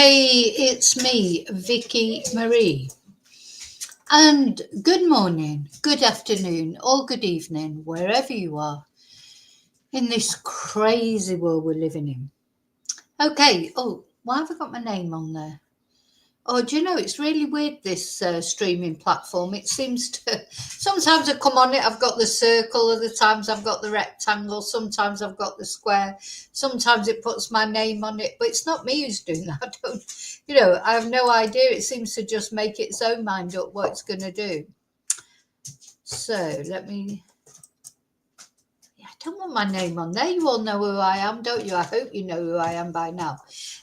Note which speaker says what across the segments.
Speaker 1: Hey, it's me, Vicky Marie. And good morning, good afternoon, or good evening, wherever you are in this crazy world we're living in. Okay, why have I got my name on there? Oh, do you know, it's really weird, this streaming platform. It seems to, sometimes I come on it, I've got the circle, other times I've got the rectangle, sometimes I've got the square, sometimes it puts my name on it, but it's not me who's doing that. I have no idea. It seems to just make its own mind up what it's going to do. So I don't want my name on there. You all know who I am, don't you? I hope you know who I am by now.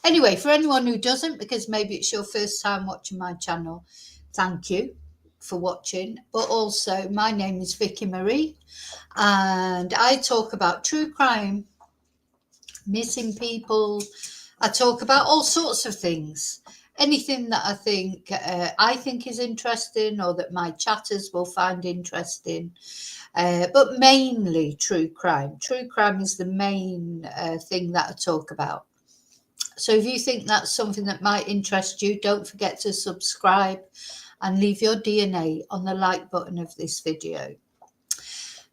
Speaker 1: Anyway, for anyone who doesn't, because maybe it's your first time watching my channel, thank you for watching. But also, my name is Vicky Marie, and I talk about true crime, missing people. I talk about all sorts of things. Anything that I think is interesting, or that my chatters will find interesting. But mainly true crime. True crime is the main thing that I talk about. So if you think that's something that might interest you, don't forget to subscribe and leave your DNA on the like button of this video.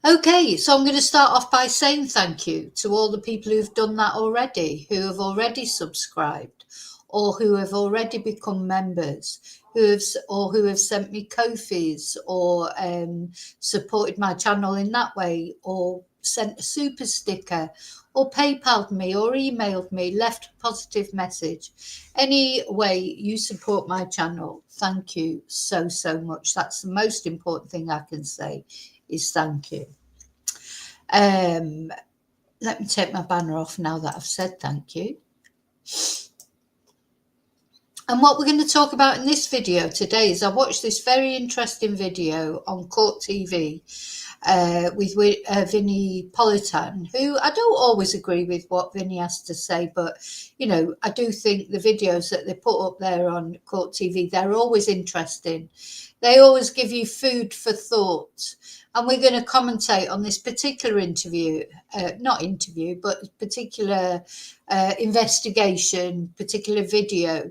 Speaker 1: Okay, so I'm going to start off by saying thank you to all the people who've done that already, who have already subscribed, or who have already become members, who have sent me Ko-fis, or supported my channel in that way, or sent a super sticker, or PayPal'd me, or emailed me, left a positive message. Any way you support my channel, thank you so much. That's the most important thing I can say, is thank you. Let me take my banner off now that I've said thank you. And what we're going to talk about in this video today is I watched this very interesting video on Court TV with Vinnie Politan, who I don't always agree with what Vinnie has to say, but, I do think the videos that they put up there on Court TV, they're always interesting. They always give you food for thought. And we're going to commentate on this particular particular investigation, particular video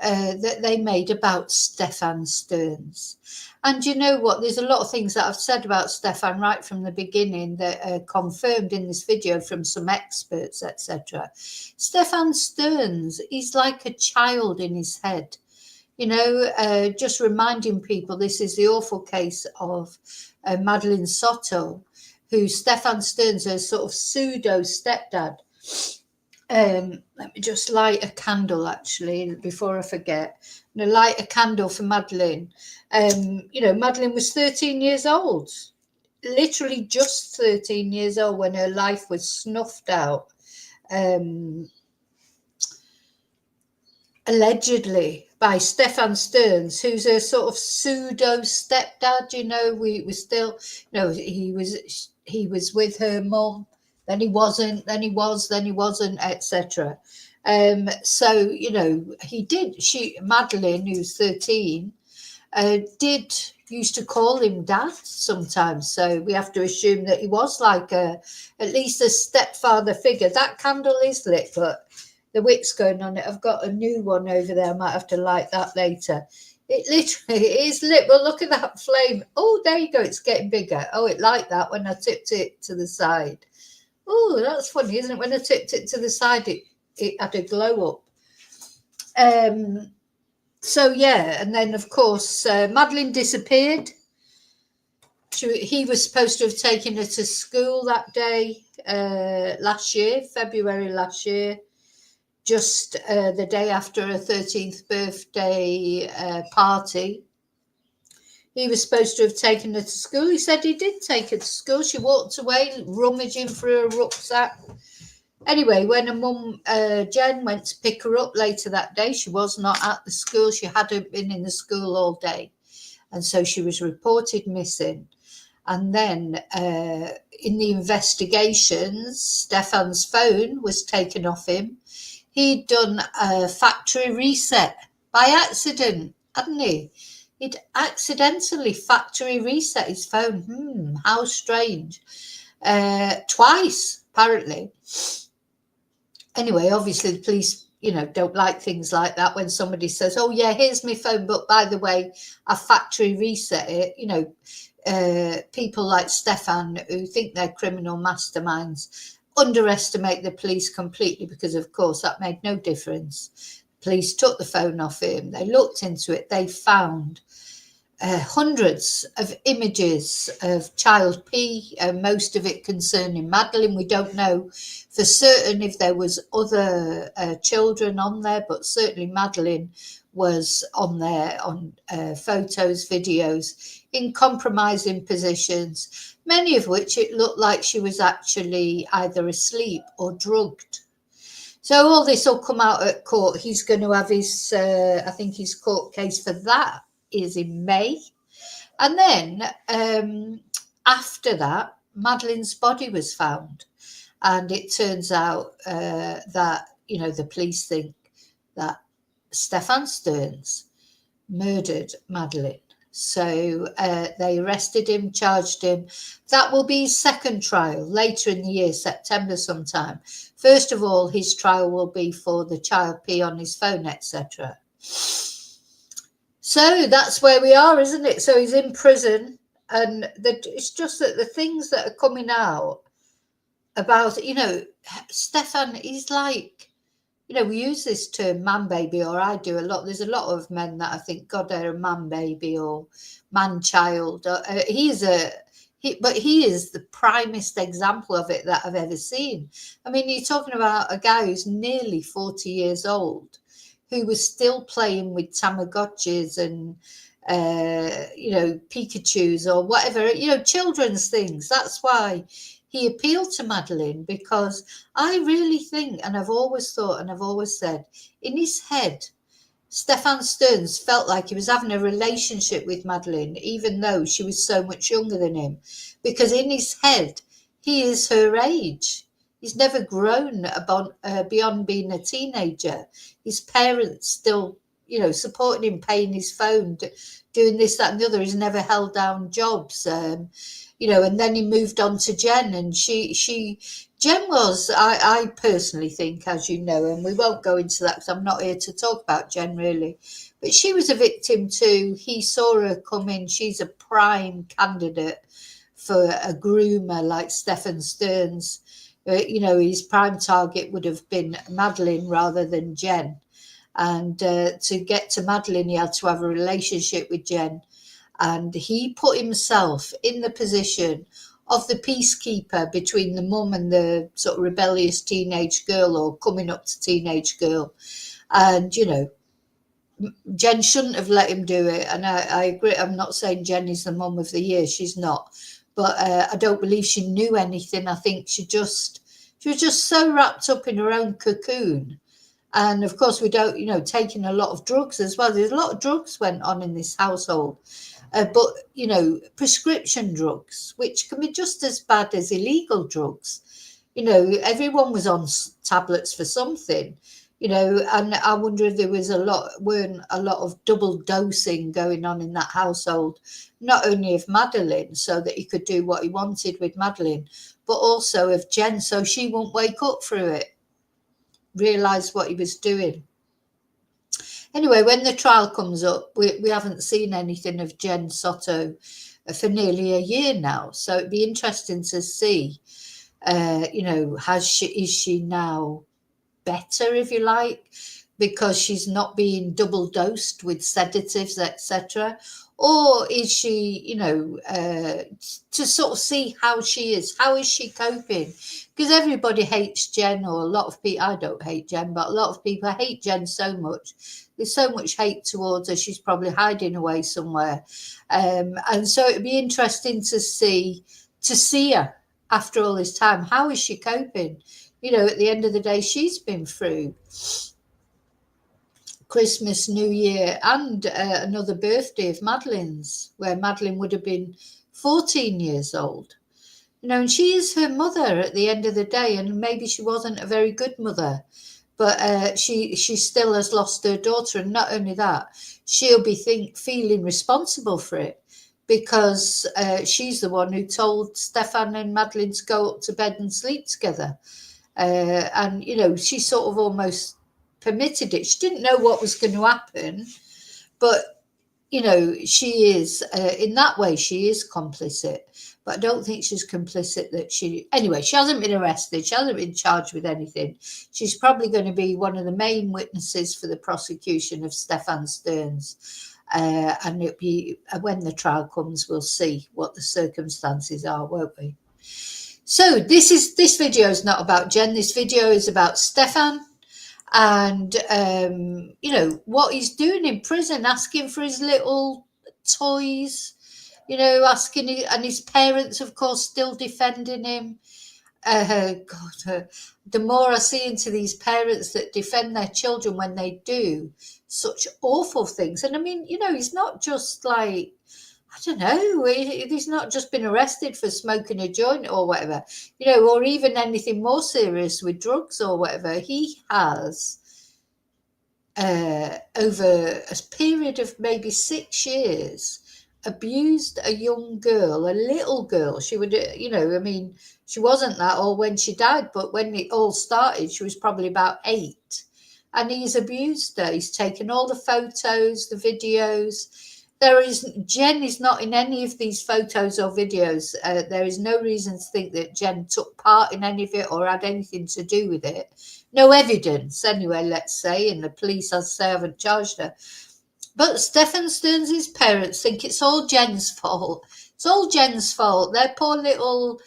Speaker 1: that they made about Stephan Stearns. And you know what? There's a lot of things that I've said about Stephan right from the beginning that are confirmed in this video from some experts, etc. Stephan Stearns, he's like a child in his head. Just reminding people, this is the awful case of Madeleine Soto, who Stephan Stearns, her sort of pseudo stepdad. Let me just light a candle, actually, before I forget. I'm going to light a candle for Madeleine. Madeleine was 13 years old, literally just 13 years old when her life was snuffed out, allegedly, by Stephan Stearns, who's a sort of pseudo stepdad. He was with her mum, then he wasn't, then he was, then he wasn't, etc. Madeleine, who's 13, used to call him dad sometimes. So we have to assume that he was like at least a stepfather figure. That candle is lit, but the wick's going on it. I've got a new one over there. I might have to light that later. It literally is lit. Well, look at that flame. Oh, there you go. It's getting bigger. Oh, it liked that when I tipped it to the side. Oh, that's funny, isn't it? When I tipped it to the side, it had a glow up. And then, of course, Madeleine disappeared. He was supposed to have taken her to school that day last year, February last year, just the day after her 13th birthday party. He was supposed to have taken her to school. He said he did take her to school. She walked away, rummaging through her rucksack. Anyway, when her mum, Jen, went to pick her up later that day, she was not at the school. She hadn't been in the school all day. And so she was reported missing. And then in the investigations, Stephan's phone was taken off him. He'd done a factory reset by accident, hadn't he? He'd accidentally factory reset his phone. How strange. Twice, apparently. Anyway, obviously the police don't like things like that when somebody says, oh yeah, here's my phone, but by the way, I factory reset it. People like Stephan, who think they're criminal masterminds, underestimate the police completely, because of course that made no difference. Police took the phone off him, they looked into it, they found hundreds of images of child pee, most of it concerning Madeleine. We don't know for certain if there was other children on there, but certainly Madeleine was on there on photos, videos, in compromising positions, many of which it looked like she was actually either asleep or drugged. So all this will come out at court. He's going to have his, I think his court case for that is in May. And then after that, Madeleine's body was found. And it turns out that, the police think that Stephan Stearns murdered Madeleine. So they arrested him, charged him. That will be his second trial later in the year, September sometime. First of all, his trial will be for the child pee on his phone, etc. So that's where we are, isn't it? So he's in prison, and it's just that the things that are coming out about, Stephan, he's like, we use this term man baby, or I do a lot. There's a lot of men that I think, God, they're a man baby or man child. But he is the primest example of it that I've ever seen. I mean, you're talking about a guy who's nearly 40 years old, who was still playing with Tamagotchis and, Pikachus or whatever, children's things. That's why he appealed to Madeleine, because I really think, and I've always thought and I've always said, in his head, Stephan Stearns felt like he was having a relationship with Madeleine, even though she was so much younger than him, because in his head, he is her age. He's never grown beyond being a teenager. His parents still, supporting him, paying his phone, doing this, that, and the other. He's never held down jobs, and then he moved on to Jen, and Jen was, I personally think, as you know, and we won't go into that because I'm not here to talk about Jen really, but she was a victim too. He saw her come in. She's a prime candidate for a groomer like Stephan Stearns. His prime target would have been Madeleine rather than Jen. And to get to Madeleine, he had to have a relationship with Jen. And he put himself in the position of the peacekeeper between the mum and the sort of rebellious teenage girl, or coming up to teenage girl. And, Jen shouldn't have let him do it. And I agree. I'm not saying Jen is the mum of the year. She's not. But I don't believe she knew anything. I think she was just so wrapped up in her own cocoon. And of course, we don't, taking a lot of drugs as well. There's a lot of drugs went on in this household. But, prescription drugs, which can be just as bad as illegal drugs. Everyone was on tablets for something, and I wonder if there weren't a lot of double dosing going on in that household, not only of Madeleine, so that he could do what he wanted with Madeleine, but also of Jen, so she won't wake up through it, realise what he was doing. Anyway, when the trial comes up, we haven't seen anything of Jen Soto for nearly a year now. So it'd be interesting to see, is she now better, if you like, because she's not being double dosed with sedatives, etc. Or is she, to sort of see how she is. How is she coping? Because everybody hates Jen, or a lot of people, I don't hate Jen, but a lot of people hate Jen so much. There's so much hate towards her. She's probably hiding away somewhere. And so it'd be interesting to see her after all this time. How is she coping? At the end of the day, she's been through Christmas, New Year, and another birthday of Madeleine's, where Madeleine would have been 14 years old. And she is her mother at the end of the day, and maybe she wasn't a very good mother, but she still has lost her daughter. And not only that, she'll be feeling responsible for it, because she's the one who told Stephan and Madeleine to go up to bed and sleep together. And, she sort of almost permitted it. She didn't know what was going to happen, but you know, she is in that way, she is complicit. But I don't think she's complicit that anyway, she hasn't been arrested. She hasn't been charged with anything. She's probably going to be one of the main witnesses for the prosecution of Stephan Stearns. And it'll be when the trial comes, we'll see what the circumstances are, won't we? So this video is not about Jen. This video is about Stephan. And, you know, what he's doing in prison, asking for his little toys, you know, and his parents, of course, still defending him. The more I see into these parents that defend their children when they do such awful things. And I mean, you know, he's not just like, I don't know, he's not just been arrested for smoking a joint or whatever, you know, or even anything more serious with drugs or whatever. He has, over a period of maybe 6 years, abused a young girl, a little girl. She would, you know, I mean, she wasn't that old when she died, but when it all started, she was probably about 8. And he's abused her. He's taken all the photos, the videos. Jen is not in any of these photos or videos. There is no reason to think that Jen took part in any of it or had anything to do with it. No evidence, anyway, let's say, and the police, as I say, haven't charged her. But Stephan Stearns' parents think it's all Jen's fault. It's all Jen's fault. Their poor little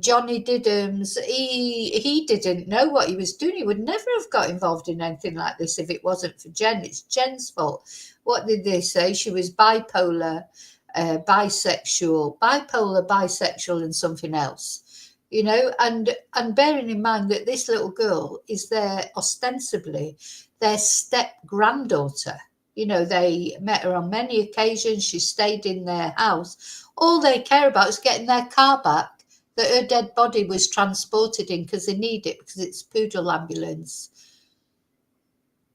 Speaker 1: Johnny Diddums, he didn't know what he was doing. He would never have got involved in anything like this if it wasn't for Jen. It's Jen's fault. What did they say? She was bipolar, bisexual, and something else, you know, and bearing in mind that this little girl is ostensibly their step-granddaughter. You know, they met her on many occasions. She stayed in their house. All they care about is getting their car back that her dead body was transported in, because they need it, because it's poodle ambulance.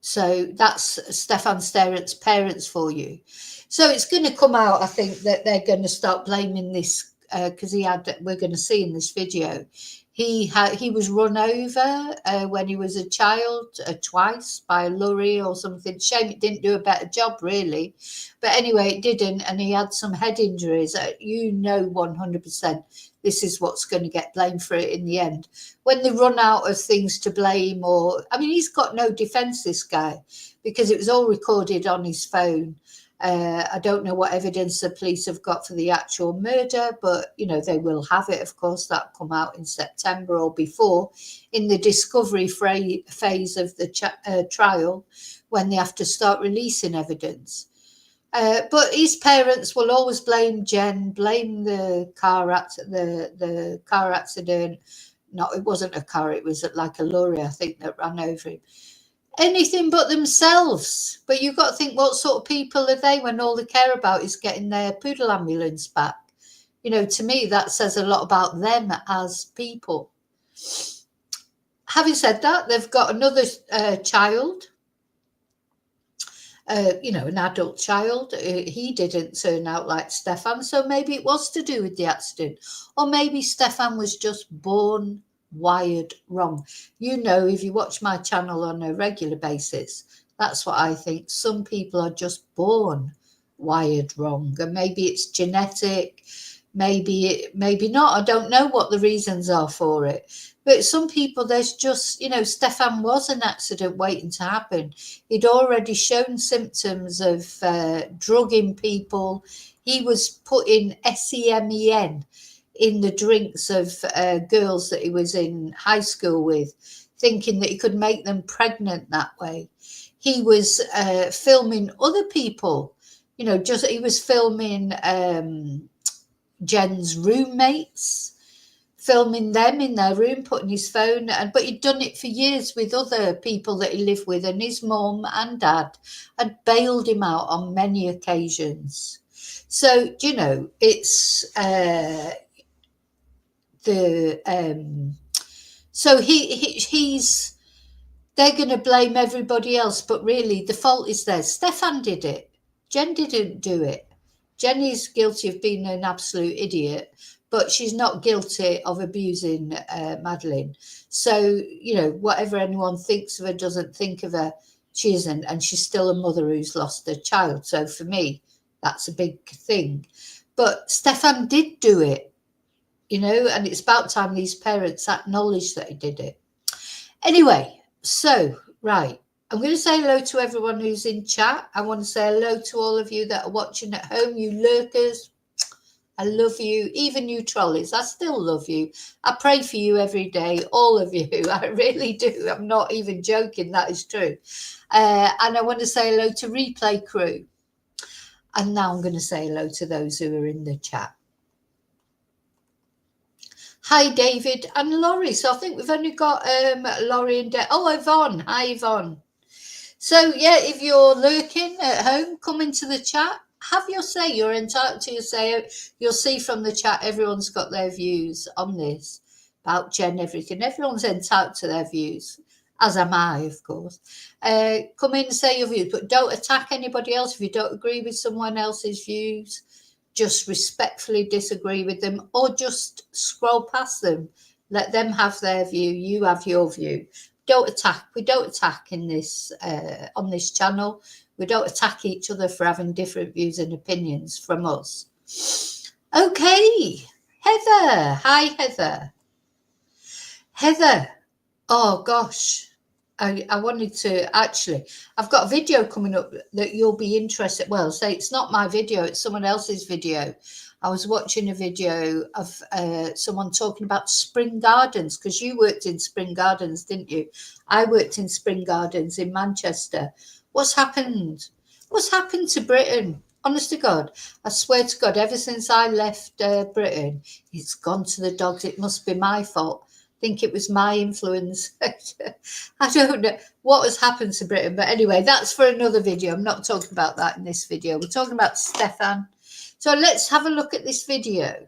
Speaker 1: So that's Stephan Stearns' parents for you. So it's going to come out, I think, that they're going to start blaming this, because we're going to see in this video, he was run over when he was a child twice by a lorry or something. Shame it didn't do a better job, really. But anyway, it didn't, and he had some head injuries. You know 100% this is what's going to get blamed for it in the end. When they run out of things to blame, I mean, he's got no defence, this guy, because it was all recorded on his phone. I don't know what evidence the police have got for the actual murder, but, you know, they will have it, of course. That'll come out in September or before, in the discovery phase of the trial, when they have to start releasing evidence. But his parents will always blame Jen, blame the car accident. No, it wasn't a car, it was like a lorry, I think, that ran over him. Anything but themselves. But you've got to think, what sort of people are they when all they care about is getting their poodle ambulance back? You know, to me, that says a lot about them as people. Having said that, they've got another child, you know, an adult child. He didn't turn out like Stephan, so maybe it was to do with the accident. Or maybe Stephan was just born wired wrong. You know, if you watch my channel on a regular basis, that's what I think. Some people are just born wired wrong, and maybe it's genetic, maybe not. I don't know what the reasons are for it, but some people, there's just, you know, Stephan was an accident waiting to happen. He'd already shown symptoms of drugging people. He was putting SEMEN in the drinks of girls that he was in high school with, thinking that he could make them pregnant that way. He was filming other people, you know, he was filming Jen's roommates, filming them in their room, putting his phone, but he'd done it for years with other people that he lived with, and his mum and dad had bailed him out on many occasions. So, you know, it's so they're going to blame everybody else, but really the fault is theirs. Stephan did it. Jen didn't do it. Jen is guilty of being an absolute idiot, but she's not guilty of abusing Madeleine. So, you know, whatever anyone thinks of her, doesn't think of her, she isn't. And she's still a mother who's lost her child. So for me, that's a big thing. But Stephan did do it, you know, and it's about time these parents acknowledge that he did it. Anyway, so, right. I'm going to say hello to everyone who's in chat. I want to say hello to all of you that are watching at home, you lurkers. I love you. Even you trolleys, I still love you. I pray for you every day, all of you. I really do. I'm not even joking. That is true. And I want to say hello to Replay Crew. And now I'm going to say hello to those who are in the chat. Hi, David and Laurie. So I think we've only got Laurie and oh, Yvonne. Hi, Yvonne. So, yeah, if you're lurking at home, come into the chat. Have your say. You're entitled to your say. You'll see from the chat everyone's got their views on this, about Jen, everything. Everyone's entitled to their views, as am I, of course. Come in and say your views, but don't attack anybody else. If you don't agree with someone else's views, just respectfully disagree with them, or just scroll past them. Let them have their view. You have your view. Don't attack. We don't attack in this on this channel. We don't attack each other for having different views and opinions from us. Okay, Heather. Hi, Heather. Heather. Oh gosh, I wanted to actually. I've got a video coming up that you'll be interested. Well, say it's not my video; it's someone else's video. I was watching a video of someone talking about Spring Gardens, because you worked in Spring Gardens, didn't you? I worked in Spring Gardens in Manchester. What's happened? What's happened to Britain? Honest to God, I swear to God, ever since I left Britain, it's gone to the dogs. It must be my fault. I think it was my influence. I don't know what has happened to Britain. But anyway, that's for another video. I'm not talking about that in this video. We're talking about Stephan. So let's have a look at this video.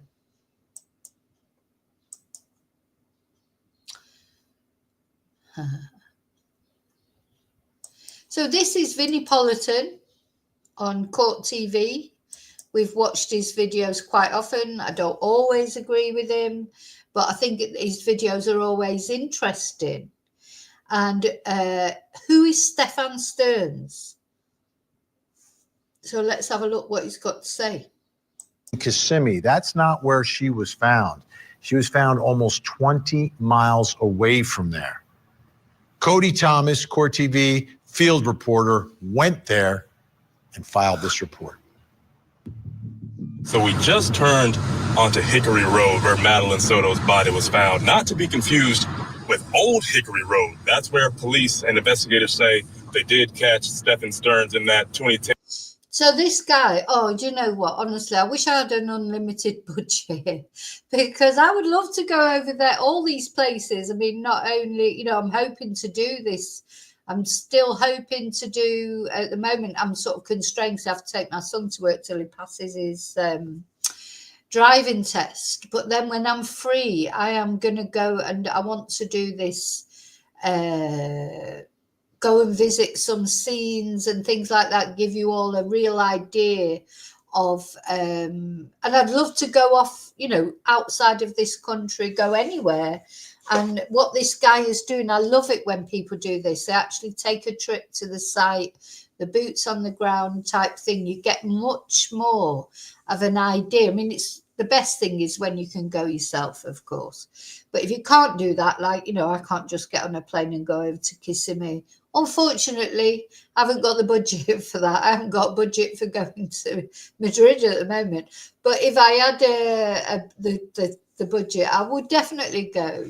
Speaker 1: So this is Vinnie Politan on Court TV. We've watched his videos quite often. I don't always agree with him, but I think his videos are always interesting. And who is Stephan Stearns? So let's have a look what he's got to say.
Speaker 2: Kissimmee, that's not where she was found. She was found almost 20 miles away from there. Cody Thomas, Court TV field reporter, went there and filed this report.
Speaker 3: So we just turned onto Hickory Road where Madeline Soto's body was found, not to be confused with Old Hickory Road. That's where police and investigators say they did catch Stephan Stearns in that 2010.
Speaker 1: So this guy, oh, do you know what? Honestly, I wish I had an unlimited budget, because I would love to go over there, all these places. I mean, not only, you know, I'm hoping to do this. I'm still hoping to do, at the moment, I'm sort of constrained because I have to take my son to work till he passes his driving test. But then when I'm free, I am going to go, and I want to do this, go and visit some scenes and things like that, give you all a real idea of, and I'd love to go off, you know, outside of this country, go anywhere. And what this guy is doing, I love it when people do this. They actually take a trip to the site, the boots on the ground type thing. You get much more of an idea. I mean, it's the best thing is when you can go yourself, of course. But if you can't do that, like, you know, I can't just get on a plane and go over to Kissimmee. Unfortunately, I haven't got the budget for that. I haven't got budget for going to Madrid at the moment. But if I had the budget, I would definitely go,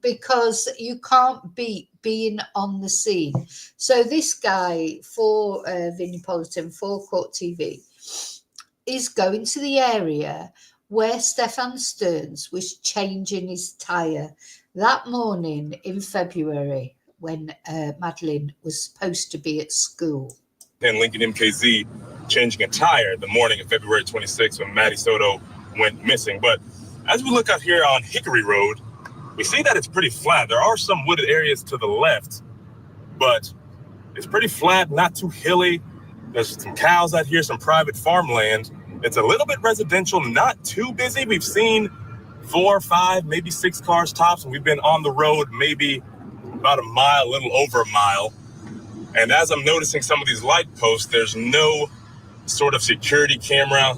Speaker 1: because you can't beat being on the scene. So this guy for Vinnie Politan, for Court TV, is going to the area where Stephan Stearns was changing his tyre that morning in February, when Madeleine was supposed to be at school.
Speaker 3: And Lincoln MKZ changing a tire the morning of February 26th when Maddie Soto went missing. But as we look out here on Hickory Road, we see that it's pretty flat. There are some wooded areas to the left, but it's pretty flat, not too hilly. There's some cows out here, some private farmland. It's a little bit residential, not too busy. We've seen 4, 5, maybe 6 cars tops, and we've been on the road maybe about a mile, a little over a mile. And as I'm noticing some of these light posts, there's no sort of security camera.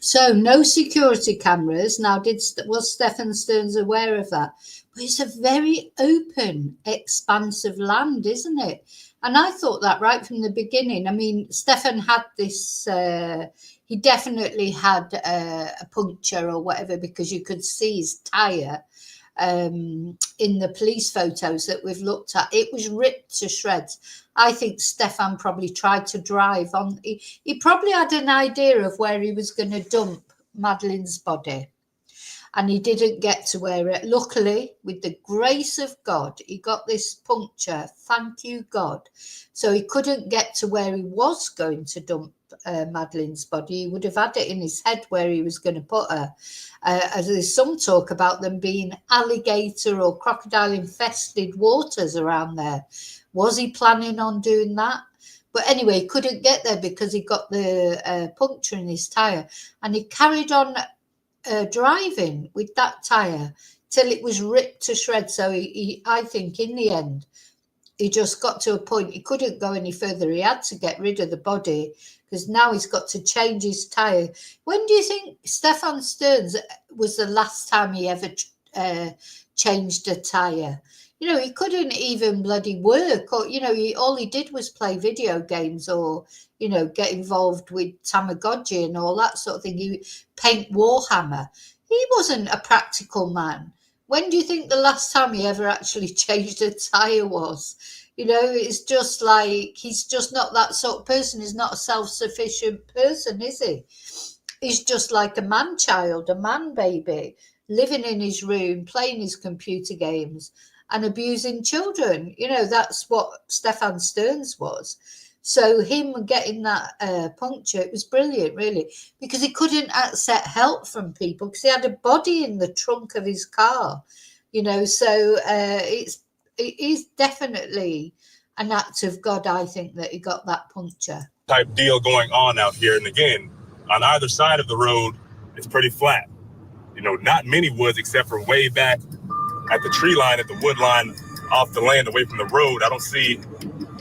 Speaker 1: So no security cameras. Now, was Stephan Stearns aware of that? But it's a very open, expansive land, isn't it? And I thought that right from the beginning. I mean, Stephan had this, he definitely had a puncture or whatever, because you could see his tyre in the police photos that we've looked at. It was ripped to shreds. I think Stephan probably tried to drive on. He probably had an idea of where he was going to dump Madeline's body, and he didn't get to where it. Luckily, with the grace of God, he got this puncture. Thank you, God. So he couldn't get to where he was going to dump Madeline's body. He would have had it in his head where he was going to put her. As there's some talk about them being alligator or crocodile infested waters around there. Was he planning on doing that? But anyway, he couldn't get there because he got the puncture in his tyre, and he carried on driving with that tyre till it was ripped to shreds. So I think in the end, he just got to a point he couldn't go any further. He had to get rid of the body, because now he's got to change his tyre. When do you think Stephan Stearns was the last time he ever changed a tyre? You know, he couldn't even bloody work, or, you know, all he did was play video games, or, you know, get involved with Tamagotchi and all that sort of thing. He paint Warhammer. He wasn't a practical man. When do you think the last time he ever actually changed a tyre was? You know, it's just like, he's just not that sort of person. He's not a self-sufficient person, is he? He's just like a man-child, a man-baby, living in his room, playing his computer games and abusing children. You know, that's what Stephan Stearns was. So him getting that puncture, it was brilliant, really, because he couldn't accept help from people because he had a body in the trunk of his car, you know. So it is definitely an act of God, I think, that he got that puncture.
Speaker 3: Type deal going on out here. And again, on either side of the road, it's pretty flat. You know, not many woods except for way back at the tree line, at the wood line off the land away from the road. I don't see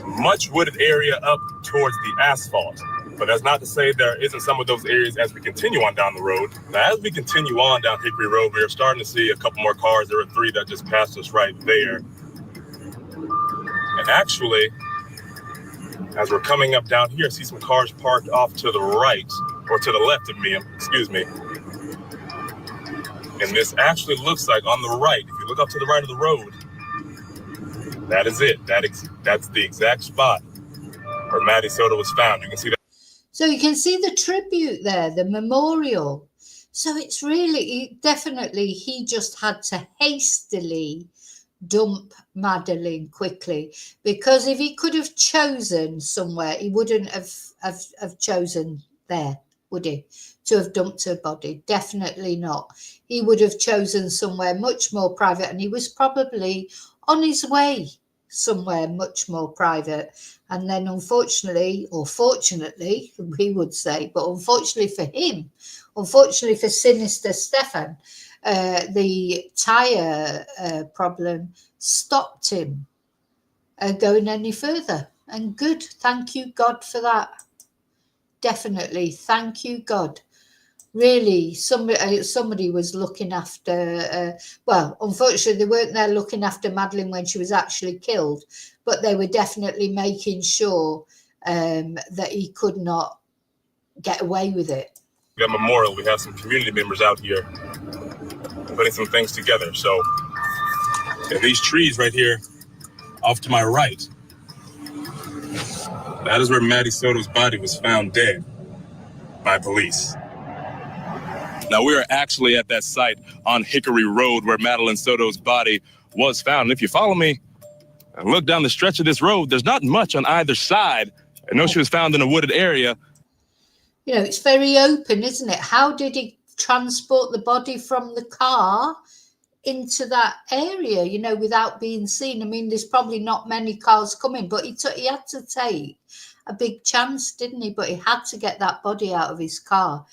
Speaker 3: much wooded area up towards the asphalt, but that's not to say there isn't some of those areas as we continue on down the road. Now, as we continue on down Hickory Road, we are starting to see a couple more cars. There were 3 that just passed us right there. And actually, as we're coming up down here, I see some cars parked off to the right, or to the left of me, excuse me. And this actually looks like on the right, if you look up to the right of the road, that is it. That's the exact spot where Maddie Soto was found. You can see that.
Speaker 1: So you can see the tribute there, the memorial. So it's really, definitely, he just had to hastily dump Madeline quickly, because if he could have chosen somewhere, he wouldn't have chosen there, would he? To have dumped her body? Definitely not. He would have chosen somewhere much more private, and he was probably on his way somewhere much more private. And then unfortunately, or fortunately, we would say, but unfortunately for him, unfortunately for Sinister Stephan, the tyre problem stopped him going any further. And good, thank you, God, for that. Definitely, thank you, God. Really, somebody was looking after, well, unfortunately, they weren't there looking after Madeline when she was actually killed, but they were definitely making sure that he could not get away with it.
Speaker 3: We got Memorial. We have some community members out here putting some things together. So these trees right here off to my right, that is where Maddie Soto's body was found dead by police. Now, we are actually at that site on Hickory Road where Madeline Soto's body was found. And if you follow me and look down the stretch of this road, there's not much on either side. I know she was found in a wooded area.
Speaker 1: You know, it's very open, isn't it? How did he transport the body from the car into that area, you know, without being seen? I mean, there's probably not many cars coming, but he had to take a big chance, didn't he? But he had to get that body out of his car.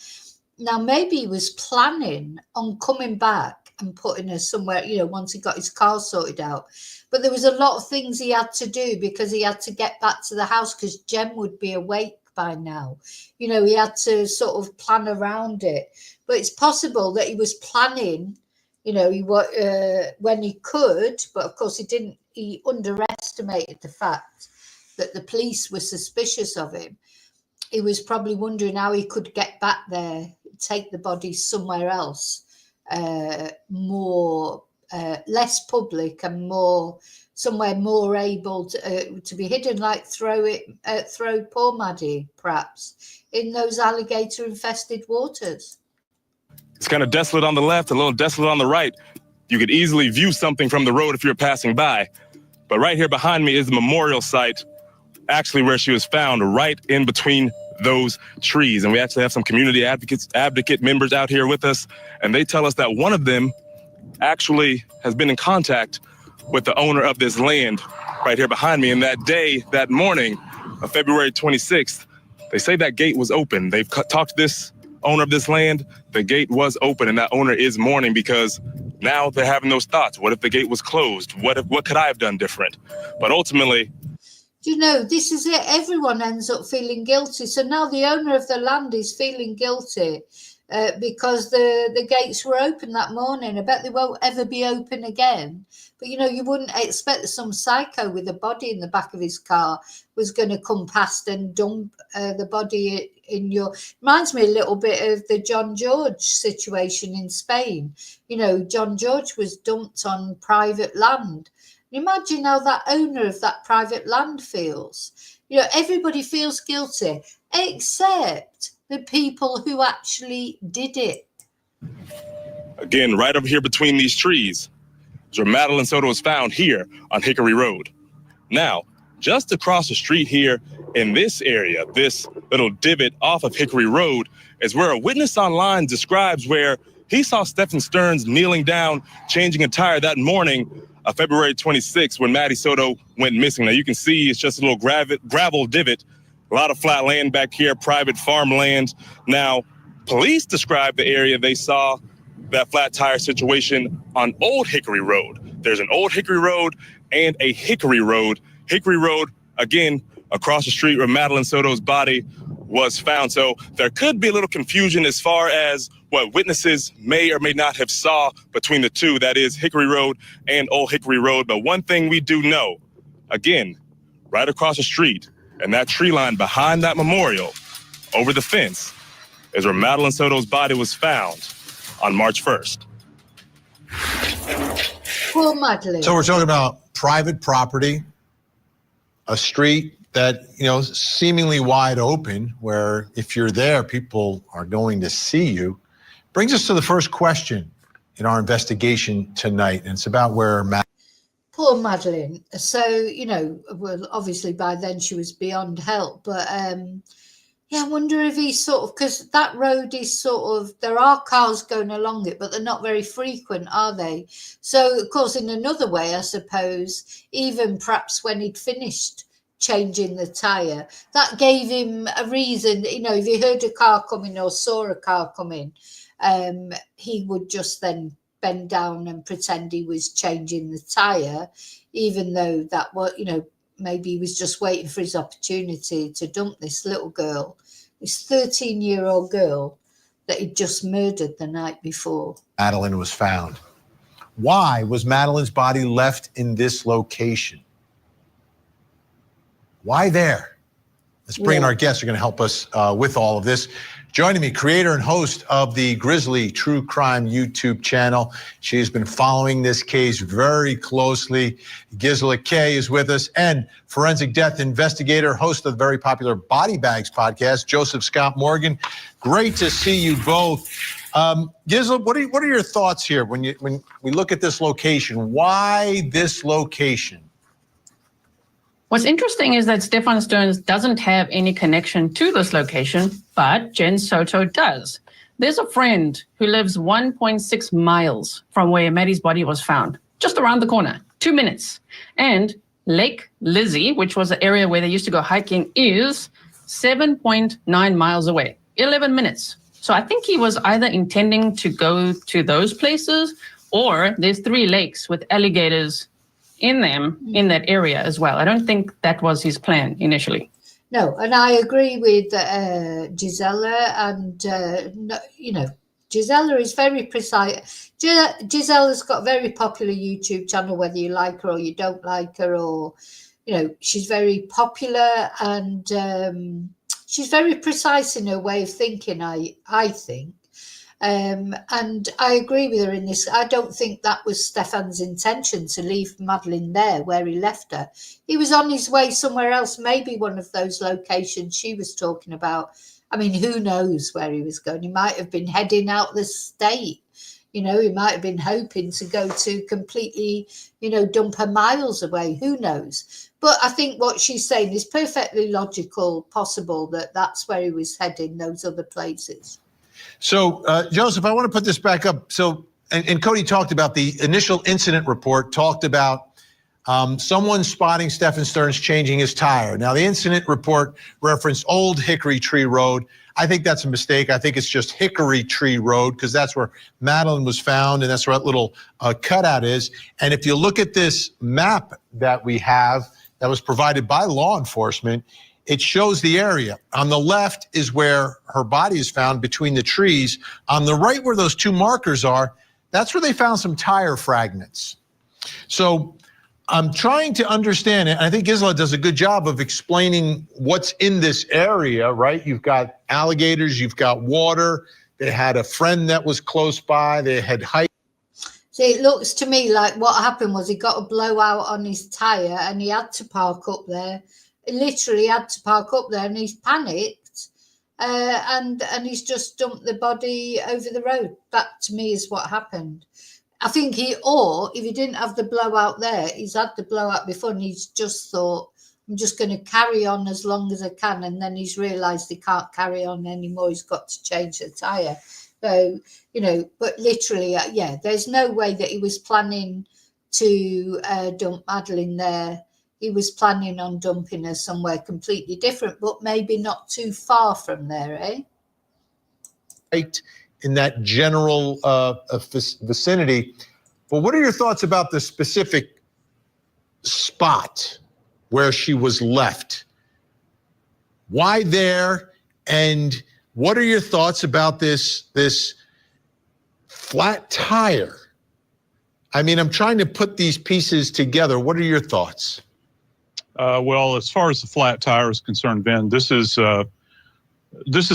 Speaker 1: Now, maybe he was planning on coming back and putting her somewhere, once he got his car sorted out. But there was a lot of things he had to do because he had to get back to the house because Jem would be awake by now. He had to sort of plan around it. But it's possible that he was planning, when he could, but of course he didn't. He underestimated the fact that the police were suspicious of him. He was probably wondering how he could get back there, take the body somewhere else, less public and somewhere more able to be hidden, like throw poor Maddie perhaps in those alligator infested waters.
Speaker 3: It's kind of desolate on the left, a little desolate on the right. You could easily view something from the road if you're passing by. But right here behind me is the memorial site, actually where she was found, right in between those trees. And we actually have some community advocate members out here with us, and they tell us that one of them actually has been in contact with the owner of this land right here behind me. And that morning of February 26th, they say that gate was open. They've talked to this owner of this land. The gate was open, and that owner is mourning because now they're having those thoughts. What if the gate was closed? What could I have done different? But ultimately,
Speaker 1: this is it. Everyone ends up feeling guilty. So now the owner of the land is feeling guilty because the gates were open that morning. I bet they won't ever be open again. But, you wouldn't expect that some psycho with a body in the back of his car was going to come past and dump the body in your... Reminds me a little bit of the John George situation in Spain. John George was dumped on private land. Imagine how that owner of that private land feels. Everybody feels guilty except the people who actually did it.
Speaker 3: Again, right over here between these trees is where Madeline Soto was found, here on Hickory Road. Now, just across the street here in this area, this little divot off of Hickory Road, is where a witness online describes where he saw Stephan Stearns kneeling down, changing a tire that morning of February 26th when Maddie Soto went missing. Now you can see it's just a little gravel divot, a lot of flat land back here, private farmland. Now, police described the area they saw that flat tire situation on Old Hickory Road. There's an Old Hickory Road and a Hickory Road. Hickory Road, again, across the street where Madeline Soto's body was found. So there could be a little confusion as far as what witnesses may or may not have saw between the two, that is Hickory Road and Old Hickory Road. But one thing we do know, again, right across the street and that tree line behind that memorial over the fence is where Madeline Soto's body was found on March 1st.
Speaker 1: Poor Madeline.
Speaker 2: So we're talking about private property, a street that, seemingly wide open, where if you're there, people are going to see you. Brings us to the first question in our investigation tonight, and it's about where
Speaker 1: Poor Madeline. So, well, obviously by then she was beyond help, but I wonder if he because that road is there are cars going along it, but they're not very frequent, are they? So, of course, in another way, I suppose, even perhaps when he'd finished changing the tire, that gave him a reason. If he heard a car coming or saw a car coming, he would just then bend down and pretend he was changing the tire, even though that was, maybe he was just waiting for his opportunity to dump this little girl, this 13-year-old girl that he'd just murdered the night before.
Speaker 2: Madeline was found. Why was Madeline's body left in this location? Why there? Let's bring in our guests who are going to help us with all of this. Joining me, creator and host of the Grizzly True Crime YouTube channel. She has been following this case very closely. Gisela Kay is with us, and forensic death investigator, host of the very popular Body Bags podcast, Joseph Scott Morgan. Great to see you both. Gisela, what are your thoughts here when we look at this location? Why this location?
Speaker 4: What's interesting is that Stephan Stearns doesn't have any connection to this location, but Jen Soto does. There's a friend who lives 1.6 miles from where Maddie's body was found, just around the corner, 2 minutes. And Lake Lizzie, which was the area where they used to go hiking, is 7.9 miles away, 11 minutes. So I think he was either intending to go to those places, or there's 3 lakes with alligators in them in that area as well. I don't think that was his plan initially.
Speaker 1: No, and I agree with Gisela, and Gisela is very precise. Gisela's got a very popular YouTube channel, whether you like her or you don't like her, or she's very popular, and she's very precise in her way of thinking. I think. And I agree with her in this. I don't think that was Stephan's intention to leave Madeleine there where he left her. He was on his way somewhere else, maybe one of those locations she was talking about. I mean, who knows where he was going? He might have been heading out the state. He might have been hoping to go to completely, dump her miles away. Who knows? But I think what she's saying is perfectly logical, possible that that's where he was heading, those other places.
Speaker 2: So, Joseph, I want to put this back up. So, and Cody talked about the initial incident report, talked about someone spotting Stephan Stearns changing his tire. Now, the incident report referenced Old Hickory Tree Road. I think that's a mistake. I think it's just Hickory Tree Road, because that's where Madeleine was found, and that's where that little cutout is. And if you look at this map that we have that was provided by law enforcement, it shows the area. On the left is where her body is found between the trees. On the right, where those 2 markers are, that's where they found some tire fragments. So I'm trying to understand it. I think Gisela does a good job of explaining what's in this area, right? You've got alligators, you've got water. They had a friend that was close by. They had hiked.
Speaker 1: See, it looks to me like what happened was he got a blowout on his tire and he had to park up there. Literally had to park up there, and he's panicked, and he's just dumped the body over the road. That to me is what happened. I think if he didn't have the blowout there, he's had the blowout before, and he's just thought, I'm just going to carry on as long as I can, and then he's realised he can't carry on anymore. He's got to change the tyre. So but literally, there's no way that he was planning to dump Madeleine there. He was planning on dumping her somewhere completely different, but maybe not too far from there, eh?
Speaker 2: Right in that general vicinity. But what are your thoughts about the specific spot where she was left? Why there? And what are your thoughts about this flat tire? I mean, I'm trying to put these pieces together. What are your thoughts?
Speaker 5: Well, as far as the flat tire is concerned, Ben, this is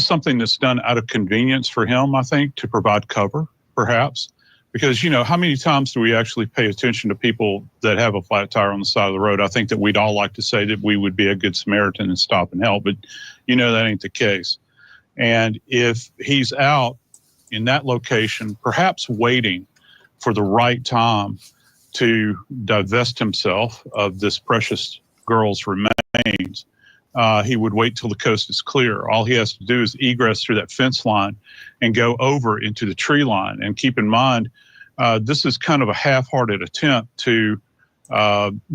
Speaker 5: something that's done out of convenience for him, I think, to provide cover, perhaps. Because, how many times do we actually pay attention to people that have a flat tire on the side of the road? I think that we'd all like to say that we would be a good Samaritan and stop and help, but that ain't the case. And if he's out in that location, perhaps waiting for the right time to divest himself of this precious girl's remains, he would wait till the coast is clear. All he has to do is egress through that fence line and go over into the tree line. And keep in mind, this is kind of a half-hearted attempt to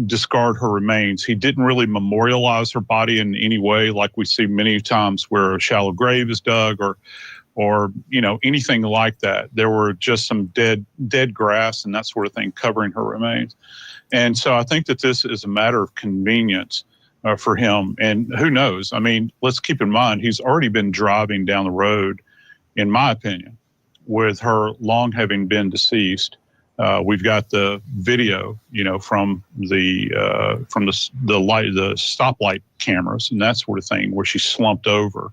Speaker 5: discard her remains. He didn't really memorialize her body in any way, like we see many times where a shallow grave is dug or anything like that. There were just some dead grass and that sort of thing covering her remains. And so I think that this is a matter of convenience for him. And who knows? I mean, let's keep in mind, he's already been driving down the road, in my opinion, with her long having been deceased. We've got the video, from the stoplight cameras and that sort of thing, where she slumped over.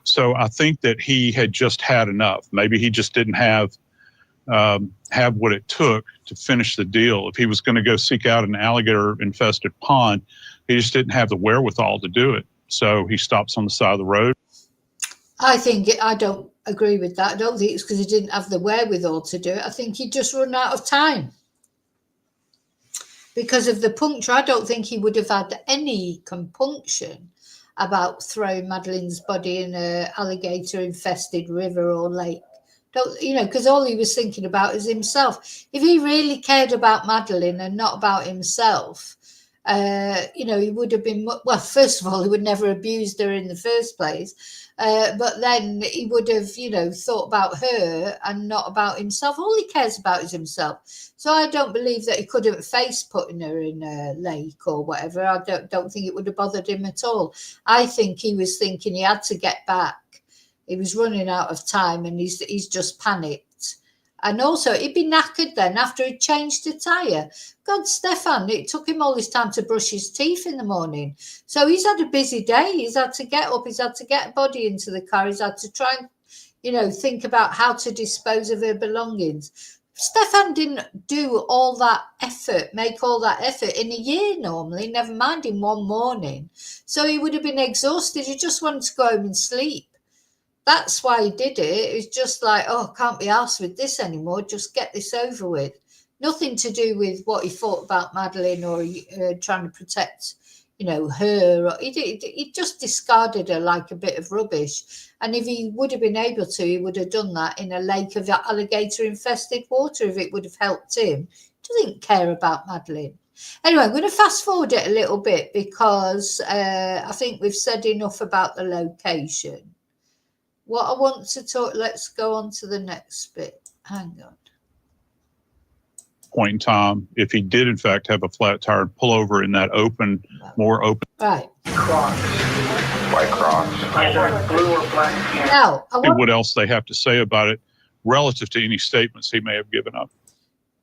Speaker 5: So I think that he had just had enough. Maybe he just didn't have what it took to finish the deal. If he was going to go seek out an alligator-infested pond, he just didn't have the wherewithal to do it. So he stops on the side of the road.
Speaker 1: I don't agree with that. I don't think it's because he didn't have the wherewithal to do it. I think he'd just run out of time. Because of the puncture, I don't think he would have had any compunction about throwing Madeleine's body in an alligator-infested river or lake. Because all he was thinking about is himself. If he really cared about Madeleine and not about himself, He would have been, well, first of all, he would never abused her in the first place. But then he would have, thought about her and not about himself. All he cares about is himself. So I don't believe that he couldn't face putting her in a lake or whatever. I don't think it would have bothered him at all. I think he was thinking he had to get back. He was running out of time and he's just panicked. And also, he'd be knackered then after he'd changed the tyre. God, Stephan, it took him all this time to brush his teeth in the morning. So he's had a busy day. He's had to get up. He's had to get a body into the car. He's had to try and, think about how to dispose of her belongings. Stephan didn't do all that effort, make all that effort in a year normally, never mind in one morning. So he would have been exhausted. He just wanted to go home and sleep. That's why he did it. It's just like, oh, can't be arsed with this anymore. Just get this over with. Nothing to do with what he thought about Madeleine or trying to protect, her. He just discarded her like a bit of rubbish. And if he would have been able to, he would have done that in a lake of alligator-infested water if it would have helped him. He doesn't care about Madeleine. Anyway, I'm going to fast forward it a little bit because I think we've said enough about the location. What I want to talk, let's go on to the next bit. Hang on.
Speaker 5: Point in time, if he did in fact have a flat tire, pull over in that open, more open.
Speaker 1: Right.
Speaker 6: Crocs. White Crocs. Either blue or black.
Speaker 1: Now,
Speaker 5: what else they have to say about it relative to any statements he may have given up.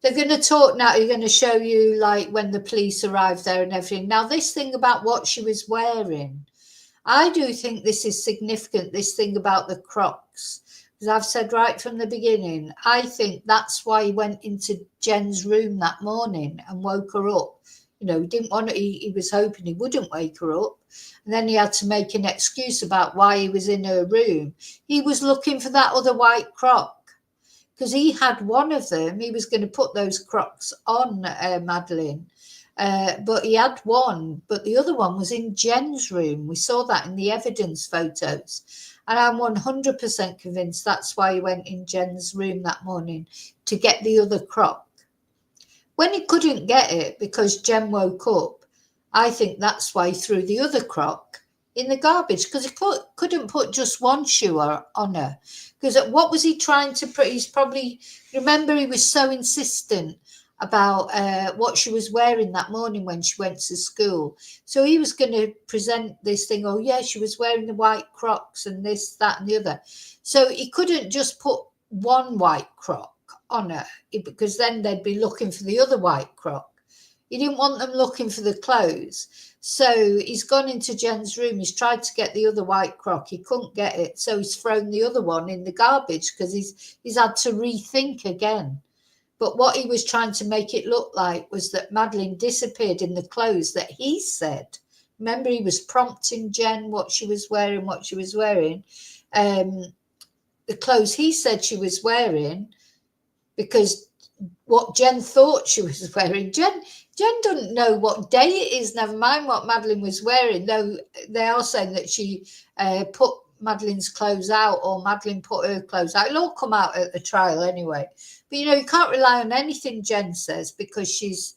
Speaker 1: They're going to talk now. You're going to show you like when the police arrived there and everything. Now, this thing about what she was wearing, I do think this is significant, this thing about the Crocs. As I've said right from the beginning, I think that's why he went into Jen's room that morning and woke her up. He didn't want to, he was hoping he wouldn't wake her up. And then he had to make an excuse about why he was in her room. He was looking for that other white Croc because he had one of them. He was going to put those Crocs on Madeleine. But he had one, but the other one was in Jen's room. We saw that in the evidence photos. And I'm 100% convinced that's why he went in Jen's room that morning, to get the other Croc. When he couldn't get it because Jen woke up, I think that's why he threw the other Croc in the garbage, because he couldn't put just one shoe on her. Because what was he trying to put? He's probably, remember, he was so insistent about what she was wearing that morning when she went to school. So he was going to present this thing, oh yeah, she was wearing the white Crocs and this, that and the other. So he couldn't just put one white Croc on her because then they'd be looking for the other white Croc. He didn't want them looking for the clothes. So he's gone into Jen's room. He's tried to get the other white Croc. He couldn't get it. So he's thrown the other one in the garbage because he's had to rethink again. But what he was trying to make it look like was that Madeleine disappeared in the clothes that he said. Remember, he was prompting Jen what she was wearing. The clothes he said she was wearing, because what Jen thought she was wearing. Jen doesn't know what day it is, never mind what Madeleine was wearing, though they are saying that she put Madeleine's clothes out or Madeleine put her clothes out. It'll all come out at the trial anyway. But, you can't rely on anything Jen says because she's,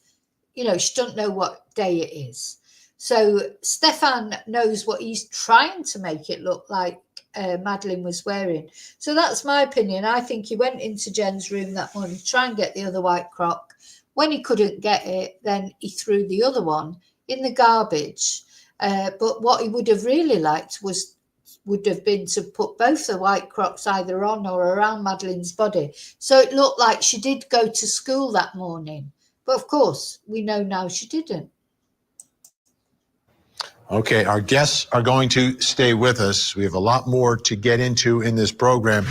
Speaker 1: she doesn't know what day it is. So Stephan knows what he's trying to make it look like Madeleine was wearing. So that's my opinion. I think he went into Jen's room that morning to try and get the other white Croc. When he couldn't get it, then he threw the other one in the garbage. But what he would have really liked would have been to put both the white Crocs either on or around Madeleine's body. So it looked like she did go to school that morning. But of course, we know now she didn't.
Speaker 2: Okay, our guests are going to stay with us. We have a lot more to get into in this program.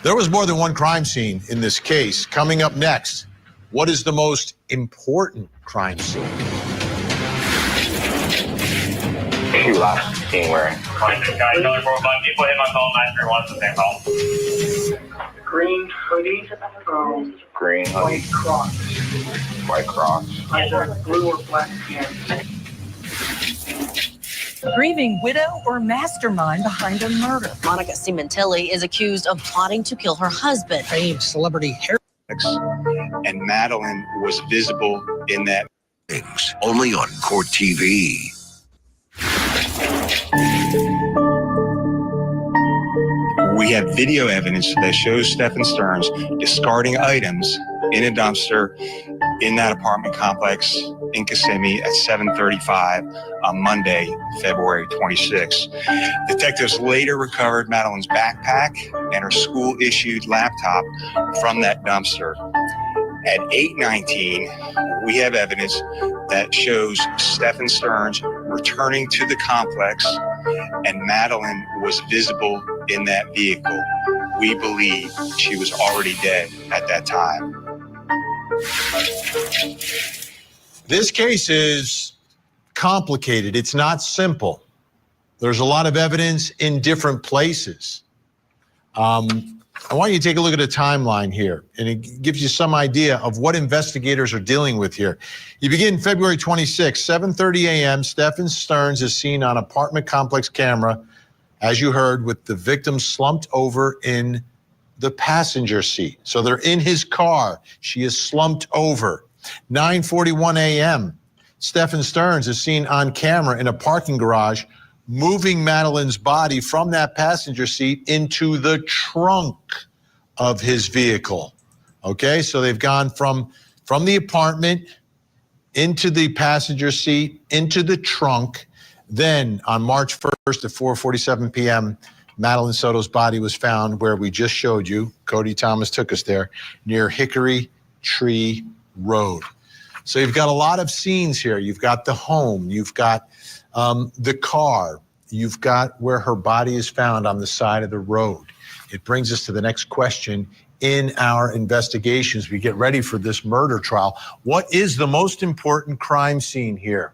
Speaker 2: There was more than one crime scene in this case. Coming up next, what is the most important crime scene?
Speaker 6: Shoe last seen wearing. Green hoodie. Green hoodie. White Crocs. White Crocs. Either blue or black pants.
Speaker 7: Grieving widow or mastermind behind a murder.
Speaker 8: Monica Cimentelli is accused of plotting to kill her husband.
Speaker 9: Famed celebrity hair.
Speaker 10: And Madeleine was visible in that
Speaker 9: Only on Court TV.
Speaker 10: We have video evidence that shows Stephan Stearns discarding items in a dumpster in that apartment complex in Kissimmee at 7:35 on Monday, February 26. Detectives later recovered Madeline's backpack and her school-issued laptop from that dumpster. At 8:19, we have evidence that shows Stephan Stearns returning to the complex, and Madeline was visible in that vehicle. We believe she was already dead at that time.
Speaker 2: This case is complicated. It's not simple. There's a lot of evidence in different places. I want you to take a look at a timeline here, and it gives you some idea of what investigators are dealing with here. You begin February 26, 7:30 a.m. Stephan Stearns is seen on apartment complex camera, as you heard, with the victim slumped over in the passenger seat. So they're in his car. She is slumped over. 9:41 a.m. Stephan Stearns is seen on camera in a parking garage, moving Madeline's body from that passenger seat into the trunk of his vehicle. Okay, so they've gone from the apartment into the passenger seat, into the trunk. Then on March 1st at 4:47 p.m., Madeline Soto's body was found where we just showed you. Cody Thomas took us there, near Hickory Tree Road. So you've got a lot of scenes here. You've got the home, you've got the car, you've got where her body is found on the side of the road. It brings us to the next question in our investigations. We get ready for this murder trial. What is the most important crime scene here?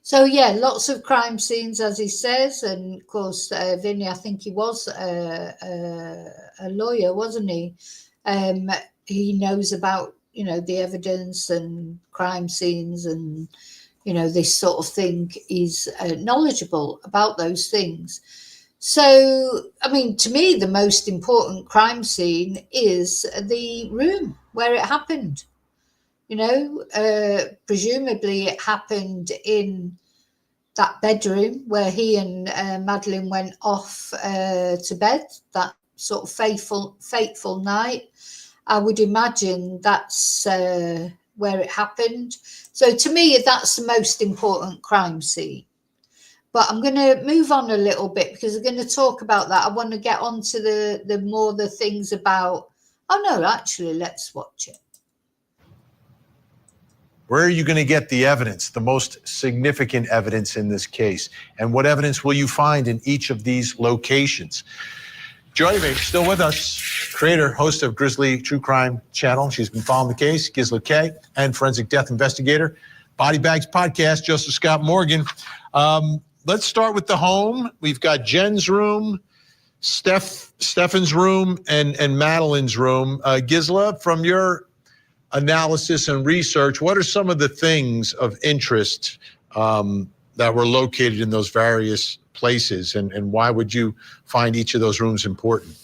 Speaker 1: So, yeah, lots of crime scenes, as he says. And, of course, Vinny, I think he was a lawyer, wasn't he? He knows about, the evidence and crime scenes and, this sort of thing. He's knowledgeable about those things. So, I mean, to me, the most important crime scene is the room where it happened. Presumably it happened in that bedroom where he and Madeline went off to bed that sort of fateful night. I would imagine that's where it happened. So to me, that's the most important crime scene. But I'm going to move on a little bit because I'm going to talk about that. I want to get on to the things about, actually, let's watch it.
Speaker 2: Where are you going to get the evidence, the most significant evidence in this case? And what evidence will you find in each of these locations? Joining me, still with us, creator, host of Grizzly True Crime Channel. She's been following the case, Gisla K, and forensic death investigator, Body Bags Podcast, Joseph Scott Morgan. Let's start with the home. We've got Jen's room, Stephan's room, and Madeline's room. Gisla, from your analysis and research, what are some of the things of interest that were located in those various places, and why would you find each of those rooms important?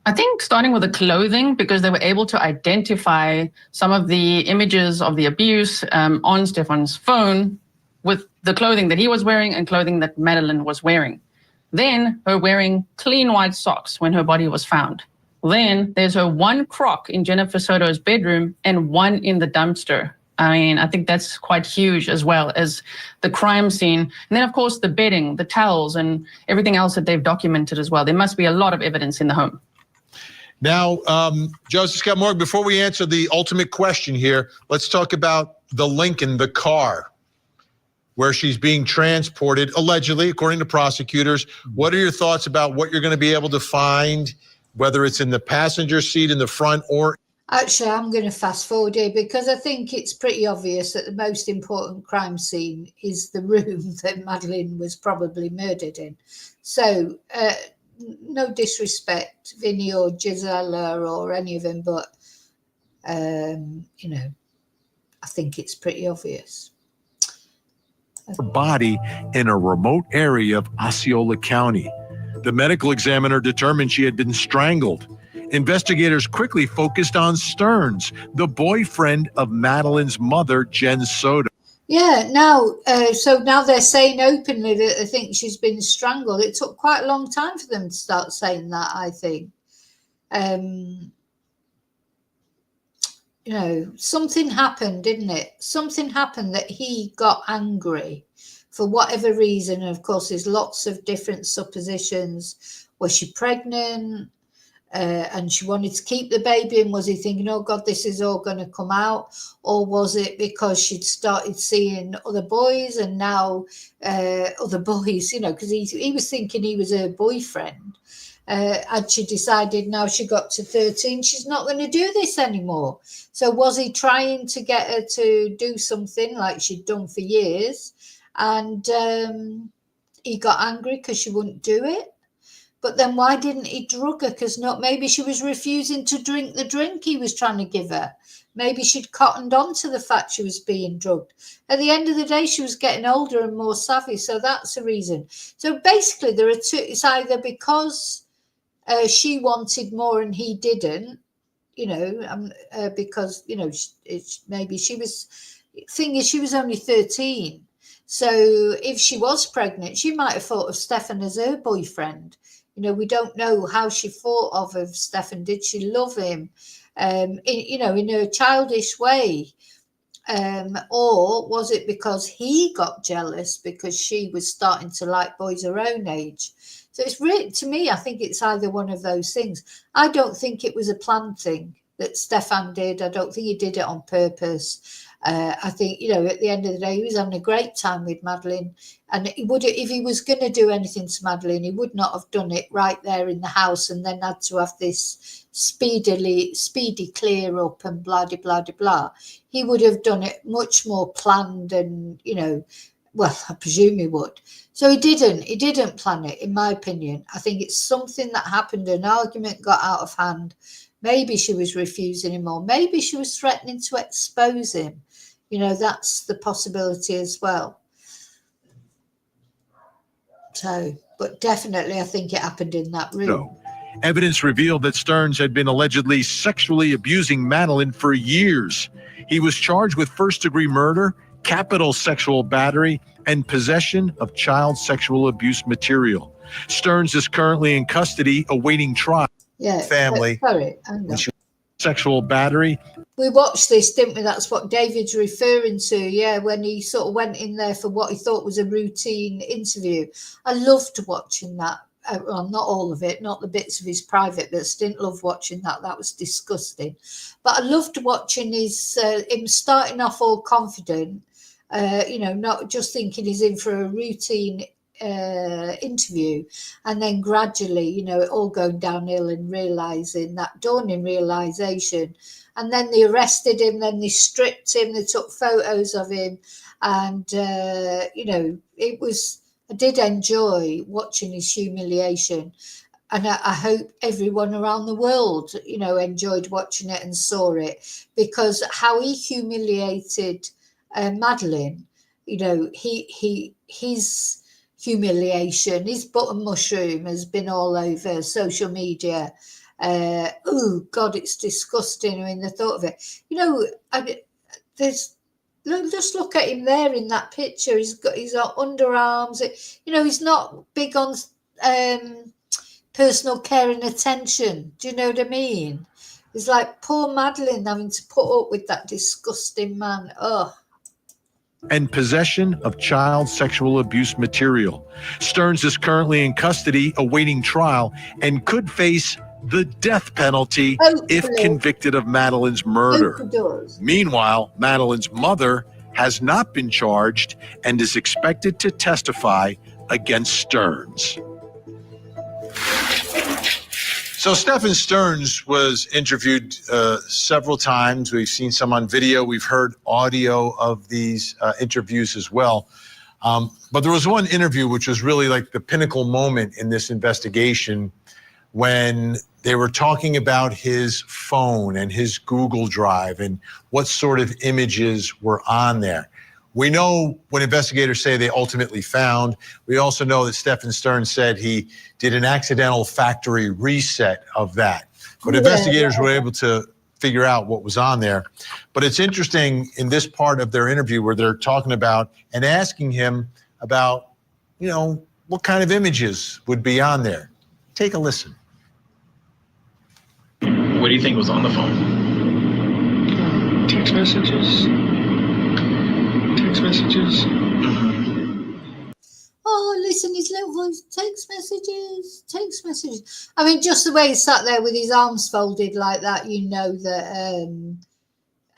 Speaker 4: I think starting with the clothing, because they were able to identify some of the images of the abuse on Stephan's phone with the clothing that he was wearing and clothing that Madeline was wearing. Then her wearing clean white socks when her body was found. Then there's her one crock in Jennifer Soto's bedroom and one in the dumpster. I mean, I think that's quite huge, as well as the crime scene. And then, of course, the bedding, the towels, and everything else that they've documented as well. There must be a lot of evidence in the home.
Speaker 2: Now, Joseph Scott Morgan, before we answer the ultimate question here, let's talk about the Lincoln, the car, where she's being transported, allegedly, according to prosecutors. What are your thoughts about what you're going to be able to find, whether it's in the passenger seat in the front or...
Speaker 1: Actually, I'm going to fast forward here because I think it's pretty obvious that the most important crime scene is the room that Madeline was probably murdered in. So, no disrespect, Vinny or Gisela or any of them, but, I think it's pretty obvious.
Speaker 11: Her body in a remote area of Osceola County. The medical examiner determined she had been strangled. Investigators quickly focused on Stearns, the boyfriend of Madeline's mother, Jen Soto.
Speaker 1: Yeah, now, so now they're saying openly that they think she's been strangled. It took quite a long time for them to start saying that, I think. You know, something happened, didn't it? Something happened that he got angry for whatever reason. And of course, there's lots of different suppositions. Was she pregnant? And she wanted to keep the baby, and was he thinking, oh God, this is all going to come out? Or was it because she'd started seeing other boys, and now other boys, you know, because he was thinking he was her boyfriend. Had she decided now she got to 13, she's not going to do this anymore? So was he trying to get her to do something like she'd done for years? And he got angry because she wouldn't do it. But then why didn't he drug her? Because maybe she was refusing to drink the drink he was trying to give her. Maybe she'd cottoned on to the fact she was being drugged. At the end of the day, she was getting older and more savvy. So that's the reason. So basically, there are two. It's either because she wanted more and he didn't, you know, because, you know, maybe she was, thing is, she was only 13. So if she was pregnant, she might have thought of Stephan as her boyfriend. You know, we don't know how she thought of Stephan. Did she love him, you know, in a childish way? Or was it because he got jealous because she was starting to like boys her own age? So it's really, to me, I think it's either one of those things. I don't think it was a planned thing that Stephan did. I don't think he did it on purpose. I think, you know, at the end of the day, he was having a great time with Madeline. And he would, if he was going to do anything to Madeline, he would not have done it right there in the house and then had to have this speedy clear up and blah, de, blah, de, blah. He would have done it much more planned and, you know, well, I presume he would. So he didn't plan it, in my opinion. I think it's something that happened. An argument got out of hand. Maybe she was refusing him, or maybe she was threatening to expose him. You know, that's the possibility as well. So, but definitely I think it happened in that room.
Speaker 11: No. Evidence revealed that Stearns had been allegedly sexually abusing Madeline for years. He was charged with first-degree murder, capital sexual battery, and possession of child sexual abuse material. Stearns is currently in custody awaiting trial.
Speaker 1: Yeah,
Speaker 11: Family.
Speaker 1: Sorry, hang on.
Speaker 11: Sexual battery.
Speaker 1: We watched this, didn't we? That's what David's referring to. Yeah, when he sort of went in there for what he thought was a routine interview. I loved watching that. Well, not all of it, not the bits of his private bits. Didn't love watching that. That was disgusting. But I loved watching him starting off all confident. You know, not just thinking he's in for a routine interview, and then gradually, you know, it all going downhill and realizing that dawning realization. And then they arrested him, then they stripped him, they took photos of him, and you know, I did enjoy watching his humiliation, and I hope everyone around the world, you know, enjoyed watching it and saw it, because how he humiliated Madeline, you know, his humiliation, his button mushroom has been all over social media. Oh God, it's disgusting. I mean, the thought of it. You know, just look at him there in that picture. He's got underarms. You know, he's not big on personal care and attention. Do you know what I mean? It's like poor Madeline having to put up with that disgusting man. Oh.
Speaker 11: And possession of child sexual abuse material. Stearns is currently in custody awaiting trial and could face the death penalty if convicted of Madeline's murder. Meanwhile, Madeline's mother has not been charged and is expected to testify against Stearns.
Speaker 2: So Stephan Stearns was interviewed several times. We've seen some on video. We've heard audio of these interviews as well. But there was one interview which was really like the pinnacle moment in this investigation, when they were talking about his phone and his Google Drive and what sort of images were on there. We know what investigators say they ultimately found. We also know that Stephan Stearns said he did an accidental factory reset of that. But investigators were able to figure out what was on there. But it's interesting in this part of their interview where they're talking about and asking him about, what kind of images would be on there. Take a listen.
Speaker 12: What do you think was on the phone? Text messages.
Speaker 1: Oh, listen, his little voice, text messages. I mean, just the way he sat there with his arms folded like that, that,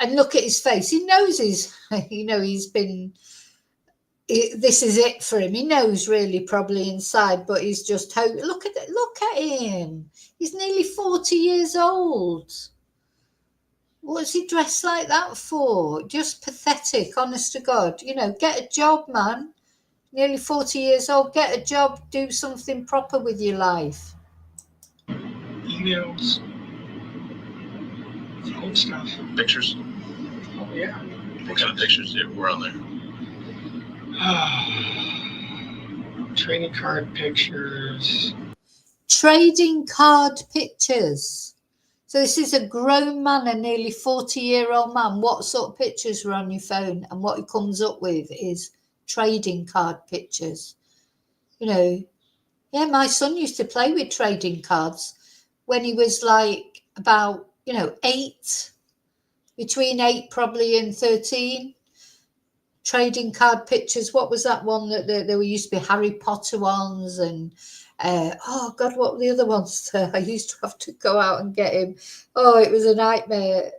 Speaker 1: and look at his face. He knows he's been, this is it for him. He knows really probably inside, but he's just, look at him. He's nearly 40 years old. What's he dressed like that for? Just pathetic, honest to God. Get a job, man. Nearly 40 years old, get a job, do something proper with your life.
Speaker 12: Emails. Phone stuff.
Speaker 13: Pictures.
Speaker 12: Oh, yeah.
Speaker 13: What kind of pictures were on there?
Speaker 12: Trading card pictures.
Speaker 1: Trading card pictures. So this is a grown man, a nearly 40-year-old man. What sort of pictures were on your phone? And what he comes up with is trading card pictures. My son used to play with trading cards when he was like about, 8, between 8 probably and 13. Trading card pictures. What was that one that there used to be Harry Potter ones and oh God, what were the other ones? I used to have to go out and get him. Oh, it was a nightmare.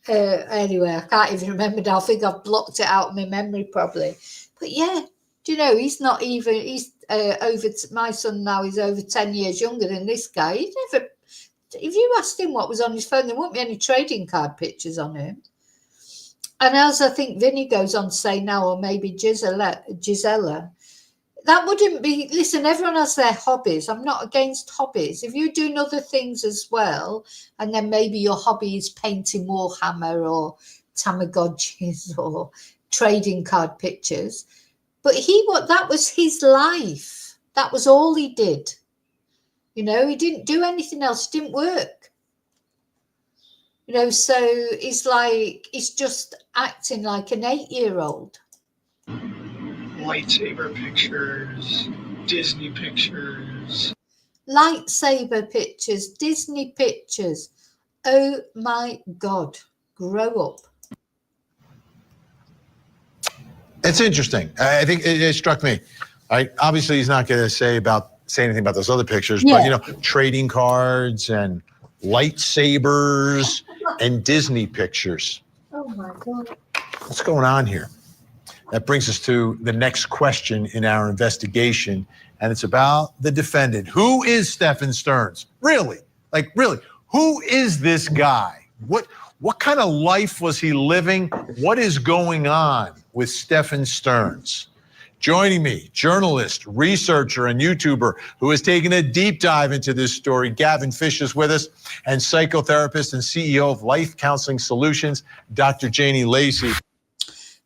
Speaker 1: Anyway, I can't even remember now. I think I've blocked it out of my memory probably. But yeah, he's not even, he's my son now is over 10 years younger than this guy. He never, if you asked him what was on his phone, there won't be any trading card pictures on him. And as I think Vinny goes on to say now, or maybe Gisela, that wouldn't be, listen, everyone has their hobbies. I'm not against hobbies. If you're doing other things as well, and then maybe your hobby is painting Warhammer or Tamagotchis or trading card pictures. But that was his life. That was all he did. He didn't do anything else. He didn't work. So he's just acting like an 8-year-old.
Speaker 12: Lightsaber pictures, Disney pictures.
Speaker 1: Lightsaber pictures, Disney pictures. Oh my God, grow up.
Speaker 2: It's interesting. I think it struck me. Obviously, he's not going to say anything about those other pictures, but trading cards and lightsabers and Disney pictures.
Speaker 1: Oh my God.
Speaker 2: What's going on here? That brings us to the next question in our investigation, and it's about the defendant. Who is Stephan Stearns? Really? Who is this guy? What kind of life was he living? What is going on with Stephan Stearns? Joining me, journalist, researcher, and YouTuber who has taken a deep dive into this story, Gavin Fish is with us, and psychotherapist and CEO of Life Counseling Solutions, Dr. Janie Lacey.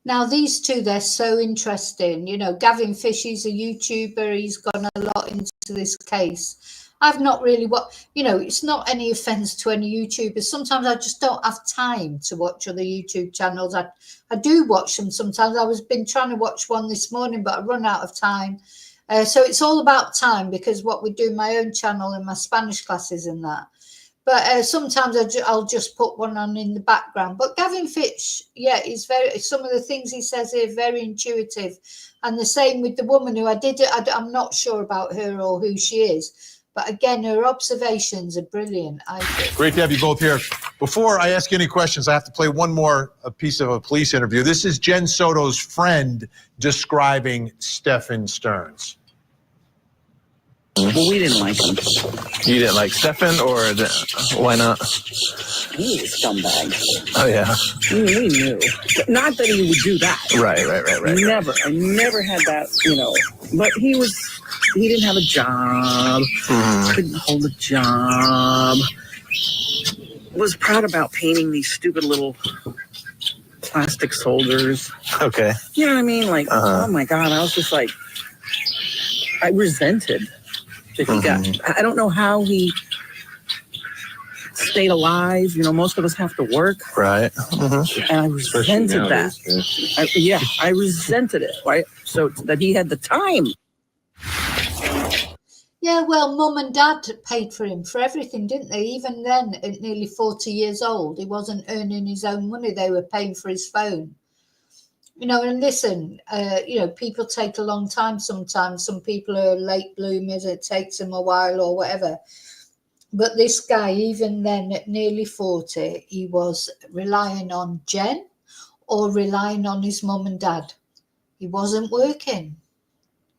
Speaker 1: Now, these two, they're so interesting. Gavin Fish, he's a YouTuber. He's gone a lot into this case. I've not really it's not any offense to any YouTubers. Sometimes I just don't have time to watch other YouTube channels. I do watch them sometimes. Been trying to watch one this morning, but I run out of time. So it's all about time, because what we do, my own channel and my Spanish classes and that. But sometimes I'll just put one on in the background. But Gavin Fish, is some of the things he says are very intuitive. And the same with the woman who I'm not sure about her or who she is. But again, her observations are brilliant, I think.
Speaker 2: Great to have you both here. Before I ask you any questions, I have to play one more piece of a police interview. This is Jen Soto's friend describing Stephan Stearns.
Speaker 14: Well, we didn't like him.
Speaker 15: You didn't like Stephan, or why not?
Speaker 14: He was a scumbag.
Speaker 15: Oh, yeah.
Speaker 14: We knew. Not that he would do that.
Speaker 15: Right.
Speaker 14: Never. I never had that, But he didn't have a job. Couldn't hold a job. Was proud about painting these stupid little plastic soldiers.
Speaker 15: Okay.
Speaker 14: You know what I mean? Oh my God. I was just like, I resented that he got. I don't know how he stayed alive. You know, most of us have to work.
Speaker 15: Right. Mm-hmm.
Speaker 14: And I resented that. I resented it, right? So that he had the time.
Speaker 1: Yeah, well, Mum and Dad paid for him for everything, didn't they? Even then, at nearly 40 years old, he wasn't earning his own money. They were paying for his phone. You know, and listen, you know, people take a long time sometimes. Some people are late bloomers. It takes them a while or whatever. But this guy, even then at nearly 40, he was relying on Jen or relying on his mum and dad. He wasn't working.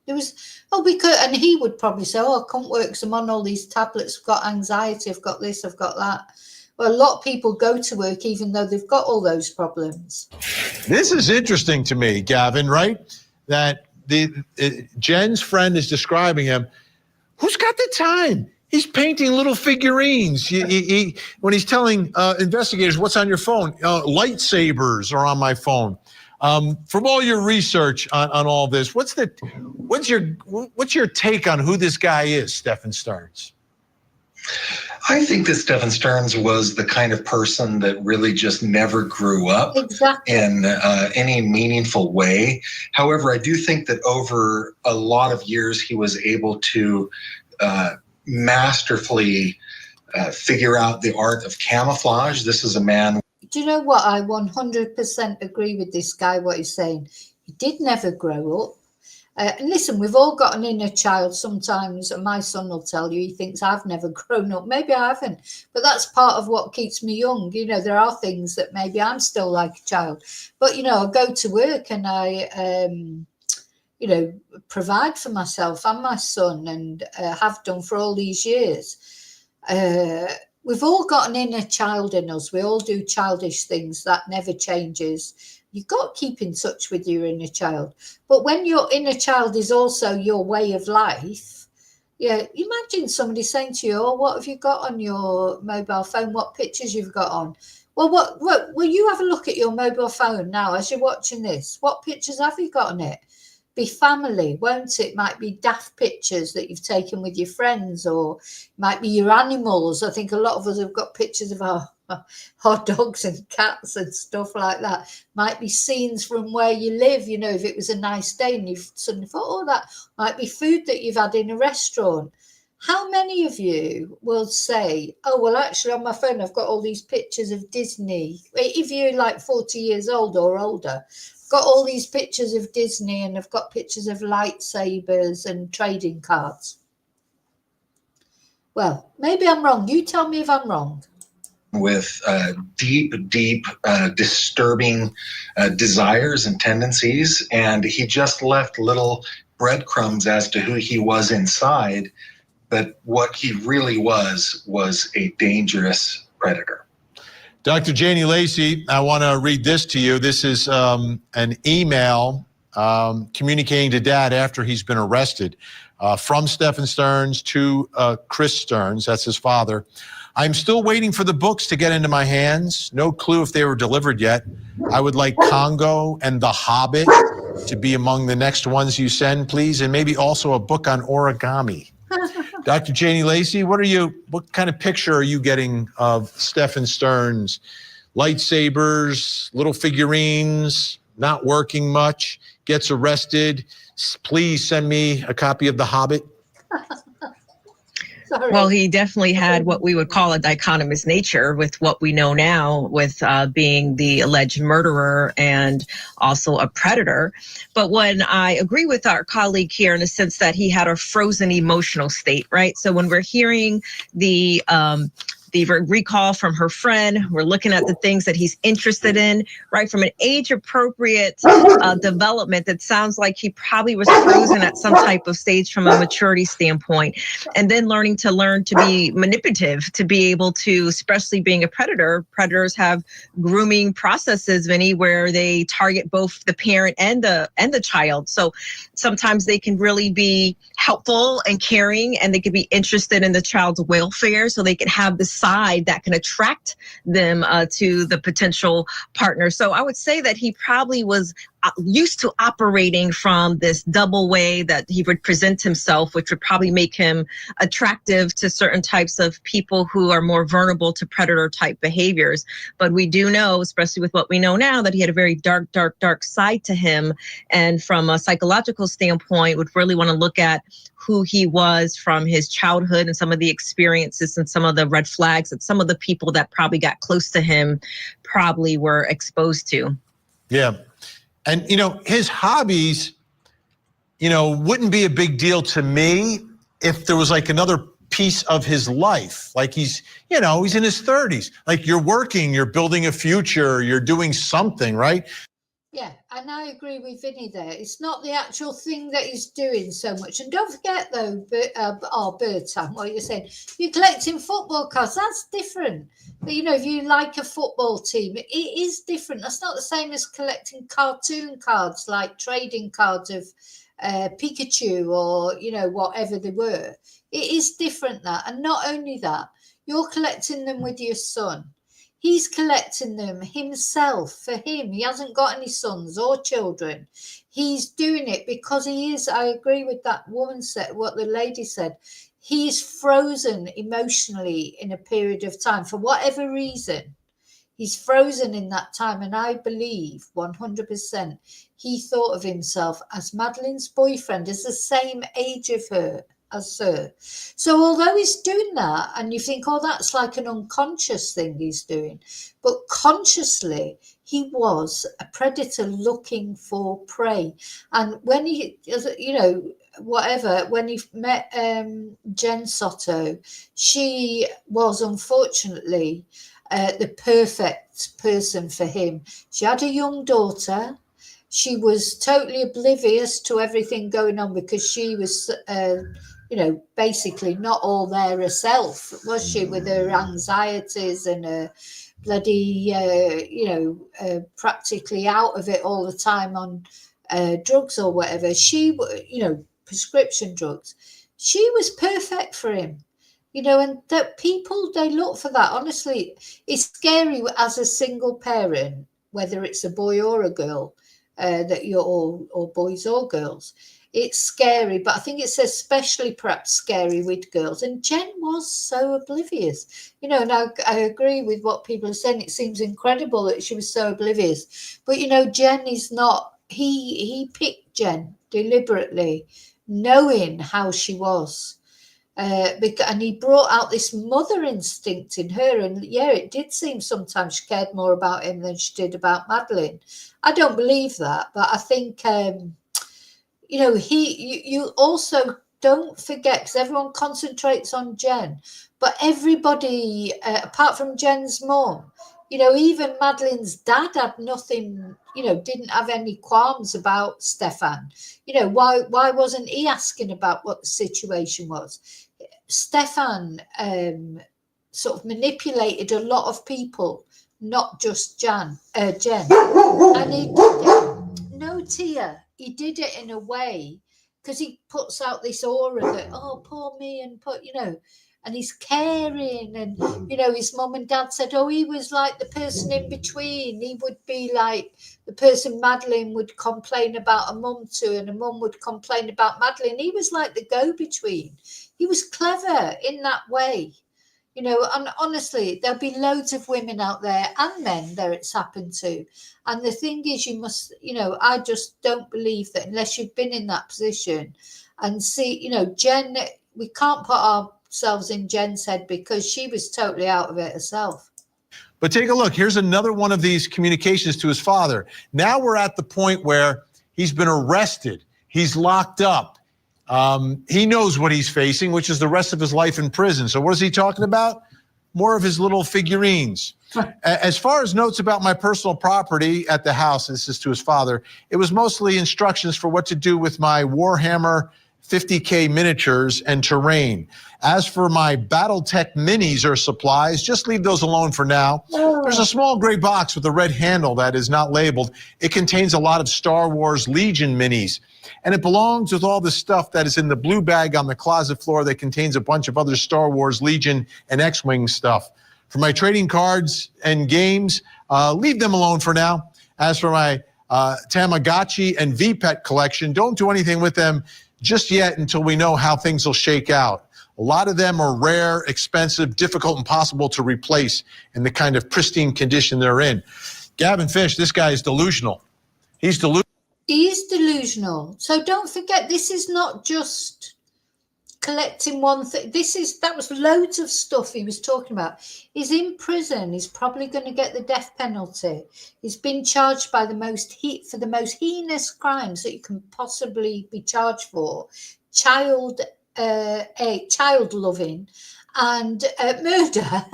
Speaker 1: It was, and he would probably say, I can't work because I'm on all these tablets. I've got anxiety. I've got this, I've got that. Well, a lot of people go to work even though they've got all those problems.
Speaker 2: This is interesting to me, Gavin, right? That Jen's friend is describing him. Who's got the time? He's painting little figurines. When he's telling investigators, what's on your phone? Lightsabers are on my phone. From all your research on all this, what's your take on who this guy is, Stephan Stearns?
Speaker 16: I think that Stephan Stearns was the kind of person that really just never grew up in any meaningful way. However, I do think that over a lot of years, he was able to masterfully figure out the art of camouflage. This is a man.
Speaker 1: Do you know what? I 100% agree with this guy, what he's saying. He did never grow up. And listen, we've all got an inner child sometimes, and my son will tell you he thinks I've never grown up. Maybe I haven't, but that's part of what keeps me young. You know, there are things that maybe I'm still like a child. But, you know, I go to work and I, you know, provide for myself and my son and have done for all these years. We've all got an inner child in us. We all do childish things. That never changes. You've got to keep in touch with your inner child. But when your inner child is also your way of life, yeah, imagine somebody saying to you, what have you got on your mobile phone? What pictures you've got on? Well, will you have a look at your mobile phone now as you're watching this? What pictures have you got on it? Be family, won't it? Might be daft pictures that you've taken with your friends, or might be your animals. I think a lot of us have got pictures of our dogs and cats and stuff like that. Might be scenes from where you live, you know, if it was a nice day and you've suddenly thought, that might be food that you've had in a restaurant. How many of you will say, well, actually on my phone, I've got all these pictures of Disney. If you're like 40 years old or older, got all these pictures of Disney and I've got pictures of lightsabers and trading cards. Well, maybe I'm wrong. You tell me if I'm wrong.
Speaker 16: With deep, disturbing desires and tendencies. And he just left little breadcrumbs as to who he was inside. But what he really was a dangerous predator.
Speaker 2: Dr. Janie Lacey, I want to read this to you. This is an email communicating to Dad after he's been arrested from Stephan Stearns to Chris Stearns, that's his father. I'm still waiting for the books to get into my hands. No clue if they were delivered yet. I would like Congo and The Hobbit to be among the next ones you send, please, and maybe also a book on origami. Dr. Janie Lacey, what kind of picture are you getting of Stephan Stearns? Lightsabers, little figurines, not working much, gets arrested. Please send me a copy of The Hobbit.
Speaker 17: Sorry. Well, he definitely had what we would call a dichotomous nature with what we know now with being the alleged murderer and also a predator. But when I agree with our colleague here in the sense that he had a frozen emotional state, right? So when we're hearing the recall from her friend, we're looking at the things that he's interested in, right? From an age-appropriate development, that sounds like he probably was frozen at some type of stage from a maturity standpoint. And then learn to be manipulative, to be able to, especially being a predator. Predators have grooming processes, Vinny, where they target both the parent and the child. So sometimes they can really be helpful and caring, and they can be interested in the child's welfare, so they can have the side that can attract them to the potential partner. So I would say that he probably was used to operating from this double way that he would present himself, which would probably make him attractive to certain types of people who are more vulnerable to predator type behaviors. But we do know, especially with what we know now, that he had a very dark, dark, dark side to him. And from a psychological standpoint, would really want to look at who he was from his childhood and some of the experiences and some of the red flags that some of the people that probably got close to him probably were exposed to.
Speaker 2: Yeah. And, his hobbies, wouldn't be a big deal to me if there was like another piece of his life. Like he's in his 30s. Like you're working, you're building a future, you're doing something, right?
Speaker 1: Yeah, and I agree with Vinny there. It's not the actual thing that he's doing so much. And don't forget, though, Bertam, what you're saying, you're collecting football cards. That's different. But, if you like a football team, it is different. That's not the same as collecting cartoon cards, like trading cards of Pikachu or, whatever they were. It is different, that. And not only that, you're collecting them with your son. He's collecting them himself for him. He hasn't got any sons or children. He's doing it because he is. I agree with that woman said, what the lady said. He's frozen emotionally in a period of time for whatever reason. He's frozen in that time. And I believe 100% he thought of himself as Madeline's boyfriend, as the same age of her. As her. So although he's doing that and you think, that's like an unconscious thing he's doing, but consciously he was a predator looking for prey. And when he, when he met Jen Soto, she was unfortunately the perfect person for him. She had a young daughter. She was totally oblivious to everything going on because she was basically not all there herself, was she, with her anxieties and her bloody, practically out of it all the time on drugs or whatever. She, prescription drugs. She was perfect for him, and that people, they look for that. Honestly, it's scary as a single parent, whether it's a boy or a girl, that you're or boys or girls. It's scary, but I think it's especially perhaps scary with girls. And Jen was so oblivious, and I agree with what people are saying. It seems incredible that she was so oblivious. But, Jen is not, he picked Jen deliberately, knowing how she was. And he brought out this mother instinct in her. And yeah, it did seem sometimes she cared more about him than she did about Madeline. I don't believe that, but I think, you also don't forget, because everyone concentrates on Jen, but everybody, apart from Jen's mom, even Madeline's dad had nothing, didn't have any qualms about Stephan. Why wasn't he asking about what the situation was? Stephan sort of manipulated a lot of people, not just Jen. And he did it. No, Tia. He did it in a way because he puts out this aura that, poor me, and and he's caring. And, his mum and dad said, he was like the person in between. He would be like the person Madeline would complain about a mum to, and a mum would complain about Madeline. He was like the go-between. He was clever in that way. And honestly, there'll be loads of women out there and men there it's happened to. And the thing is, you must, I just don't believe that unless you've been in that position and see, Jen, we can't put ourselves in Jen's head because she was totally out of it herself.
Speaker 2: But take a look. Here's another one of these communications to his father. Now we're at the point where he's been arrested. He's locked up. He knows what he's facing, which is the rest of his life in prison. So what is he talking about? More of his little figurines. As far as notes about my personal property at the house, this is to his father, it was mostly instructions for what to do with my Warhammer 50K miniatures and terrain. As for my Battletech minis or supplies, just leave those alone for now. There's a small gray box with a red handle that is not labeled. It contains a lot of Star Wars Legion minis, and it belongs with all the stuff that is in the blue bag on the closet floor that contains a bunch of other Star Wars Legion and X-Wing stuff. For my trading cards and games, leave them alone for now. As for my Tamagotchi and VPET collection. Don't do anything with them just yet until we know how things will shake out. A lot of them are rare, expensive, difficult, impossible to replace in the kind of pristine condition they're in. Gavin Fish, this guy is delusional. He's delusional.
Speaker 1: He's delusional. So don't forget, this is not just collecting one thing. That was loads of stuff he was talking about. He's in prison. He's probably going to get the death penalty. He's been charged by for the most heinous crimes that you can possibly be charged for: child loving and murder.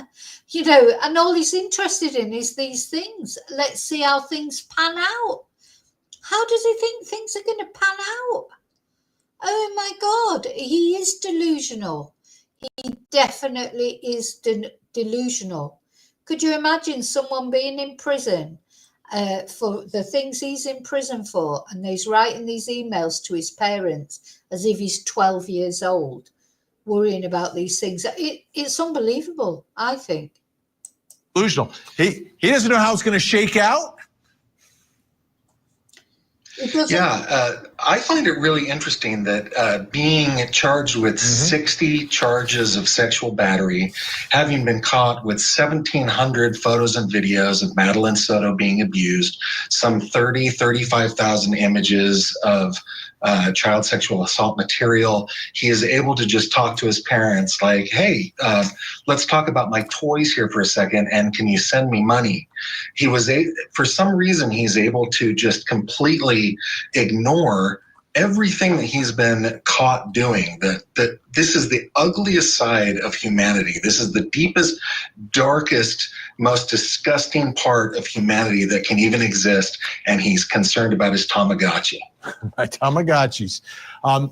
Speaker 1: And all he's interested in is these things. Let's see how things pan out. How does he think things are going to pan out? Oh my God, he is delusional. He definitely is delusional. Could you imagine someone being in prison for the things he's in prison for, and he's writing these emails to his parents as if he's 12 years old, worrying about these things? It's unbelievable, I think.
Speaker 2: Delusional. He doesn't know how it's going to shake out.
Speaker 16: I find it really interesting that being charged with 60 charges of sexual battery, having been caught with 1,700 photos and videos of Madeline Soto being abused, some 35,000 images of child sexual assault material, he is able to just talk to his parents like, hey, let's talk about my toys here for a second, and can you send me money? For some reason, he's able to just completely ignore everything that he's been caught doing. That this is the ugliest side of humanity. This is the deepest, darkest, most disgusting part of humanity that can even exist, and he's concerned about his Tamagotchi.
Speaker 2: My Tamagotchis.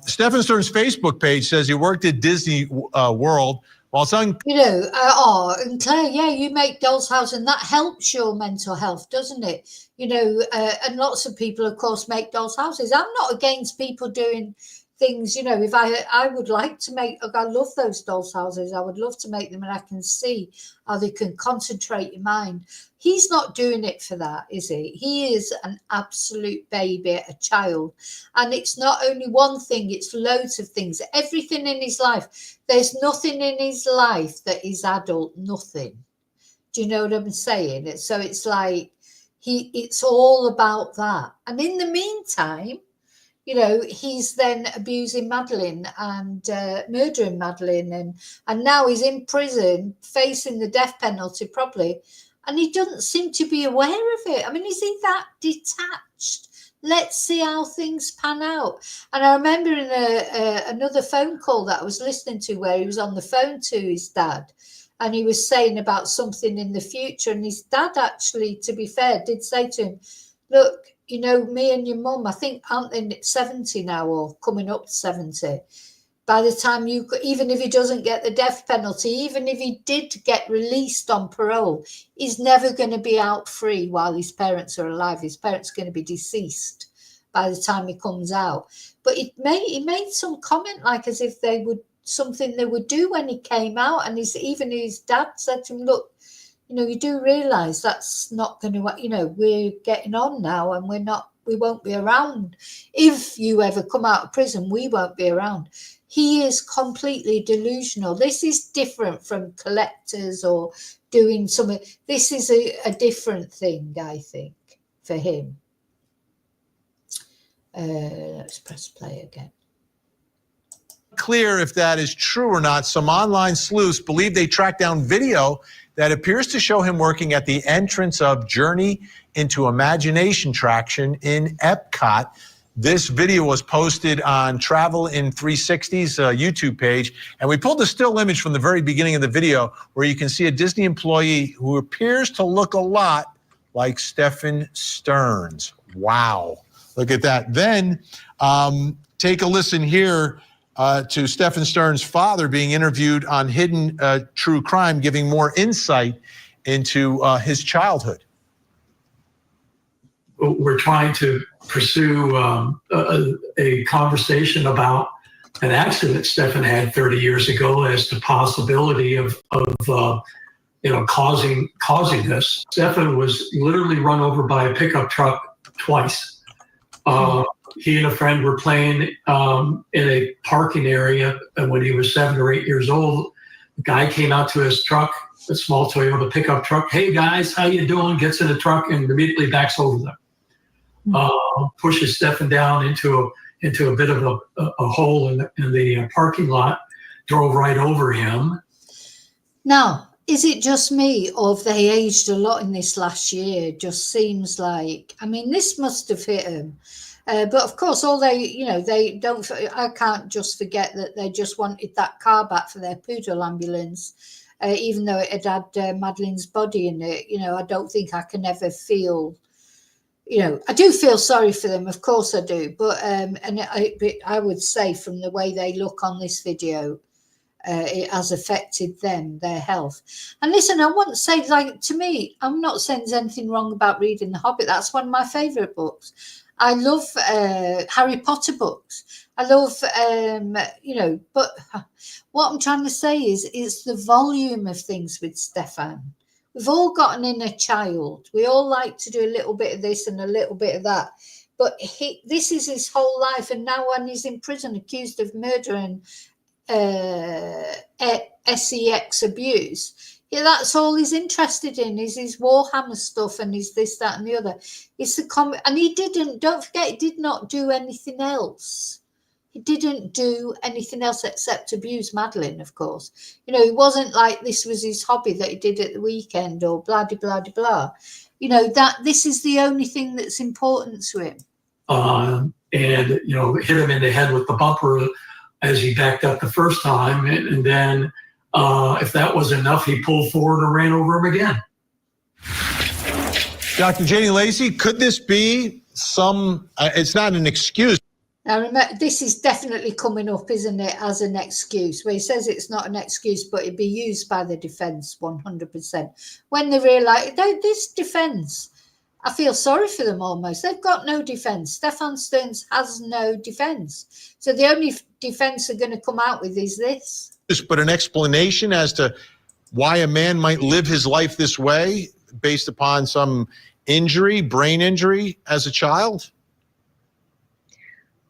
Speaker 2: Stephan Stern's Facebook page says he worked at Disney World while son.
Speaker 1: And Claire, yeah, you make Doll's House, and that helps your mental health, doesn't it? And lots of people, of course, make Doll's Houses. I'm not against people doing things, if I would like to make, I love those Doll's Houses. I would love to make them, and I can see how they can concentrate your mind. He's not doing it for that, is he? He is an absolute baby, a child. And it's not only one thing, it's loads of things. Everything in his life. There's nothing in his life that is adult, nothing. Do you know what I'm saying? So it's like, it's all about that. And in the meantime, he's then abusing Madeline and murdering Madeline. And now he's in prison, facing the death penalty probably. And he doesn't seem to be aware of it. I mean, is he that detached? Let's see how things pan out. And I remember in another phone call that I was listening to where he was on the phone to his dad, and he was saying about something in the future. And his dad actually, to be fair, did say to him, look, me and your mum, I think, aren't they 70 now or coming up to 70? By the time even if he doesn't get the death penalty, even if he did get released on parole, he's never going to be out free while his parents are alive. His parents are going to be deceased by the time he comes out. But he made some comment like as if something they would do when he came out. And even his dad said to him, look, you do realise that's not going to, we're getting on now, and we won't be around. If you ever come out of prison, we won't be around. He is completely delusional. This is different from collectors or doing something. This is a different thing, I think, for him. Let's press play again.
Speaker 2: Clear if that is true or not. Some online sleuths believe they tracked down video that appears to show him working at the entrance of Journey into Imagination Traction in Epcot. This video was posted on Travel in 360's YouTube page, and we pulled a still image from the very beginning of the video where you can see a Disney employee who appears to look a lot like Stephan Stearns. Wow, look at that. Then take a listen here to Stephan Stearns' father being interviewed on Hidden True Crime, giving more insight into his childhood.
Speaker 18: We're trying to pursue a conversation about an accident Stephan had 30 years ago as the possibility of causing this. Stephan was literally run over by a pickup truck twice. He and a friend were playing in a parking area, and when he was 7 or 8 years old, the guy came out to his truck, a small Toyota pickup truck. Hey guys, how you doing? Gets in the truck and immediately backs over them. Pushes Stephan down into a bit of a hole in the parking lot, drove right over him.
Speaker 1: Now, is it just me, or have they aged a lot in this last year? Just seems like, I mean, this must have hit them. But of course, they don't, I can't just forget that they just wanted that car back for their poodle ambulance, even though it had Madeleine's body in it. I don't think I can ever feel, I do feel sorry for them, of course I do. But, I would say from the way they look on this video, it has affected them, their health. And listen, I want to say, to me, I'm not saying there's anything wrong about reading The Hobbit. That's one of my favourite books. I love Harry Potter books. I love, but what I'm trying to say is it's the volume of things with Stephan. We've all got an inner child. We all like to do a little bit of this and a little bit of that. But this is his whole life. And now when he's in prison accused of murder and sex abuse, that's all he's interested in, is his Warhammer stuff and his this, that and the other. It's the and he don't forget, he did not do anything else. He didn't do anything else except abuse Madeleine, of course. It wasn't like this was his hobby that he did at the weekend or blah, blah, blah, blah. That this is the only thing that's important to him.
Speaker 18: And, hit him in the head with the bumper as he backed up the first time. And then if that was enough, he pulled forward and ran over him again.
Speaker 2: Dr. Janie Lacey, could this be it's not an excuse.
Speaker 1: Now, remember, this is definitely coming up, isn't it, as an excuse, where he says it's not an excuse, but it'd be used by the defence 100%. When they realise, this defence, I feel sorry for them almost. They've got no defence. Stephan Stearns has no defence. So the only defence they're going to come out with is this.
Speaker 2: But an explanation as to why a man might live his life this way based upon some injury, brain injury as a child?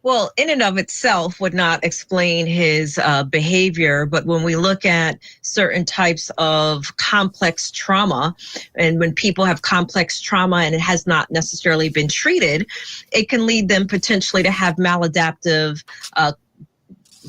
Speaker 17: Well, in and of itself would not explain his behavior, but when we look at certain types of complex trauma, and when people have complex trauma and it has not necessarily been treated, it can lead them potentially to have maladaptive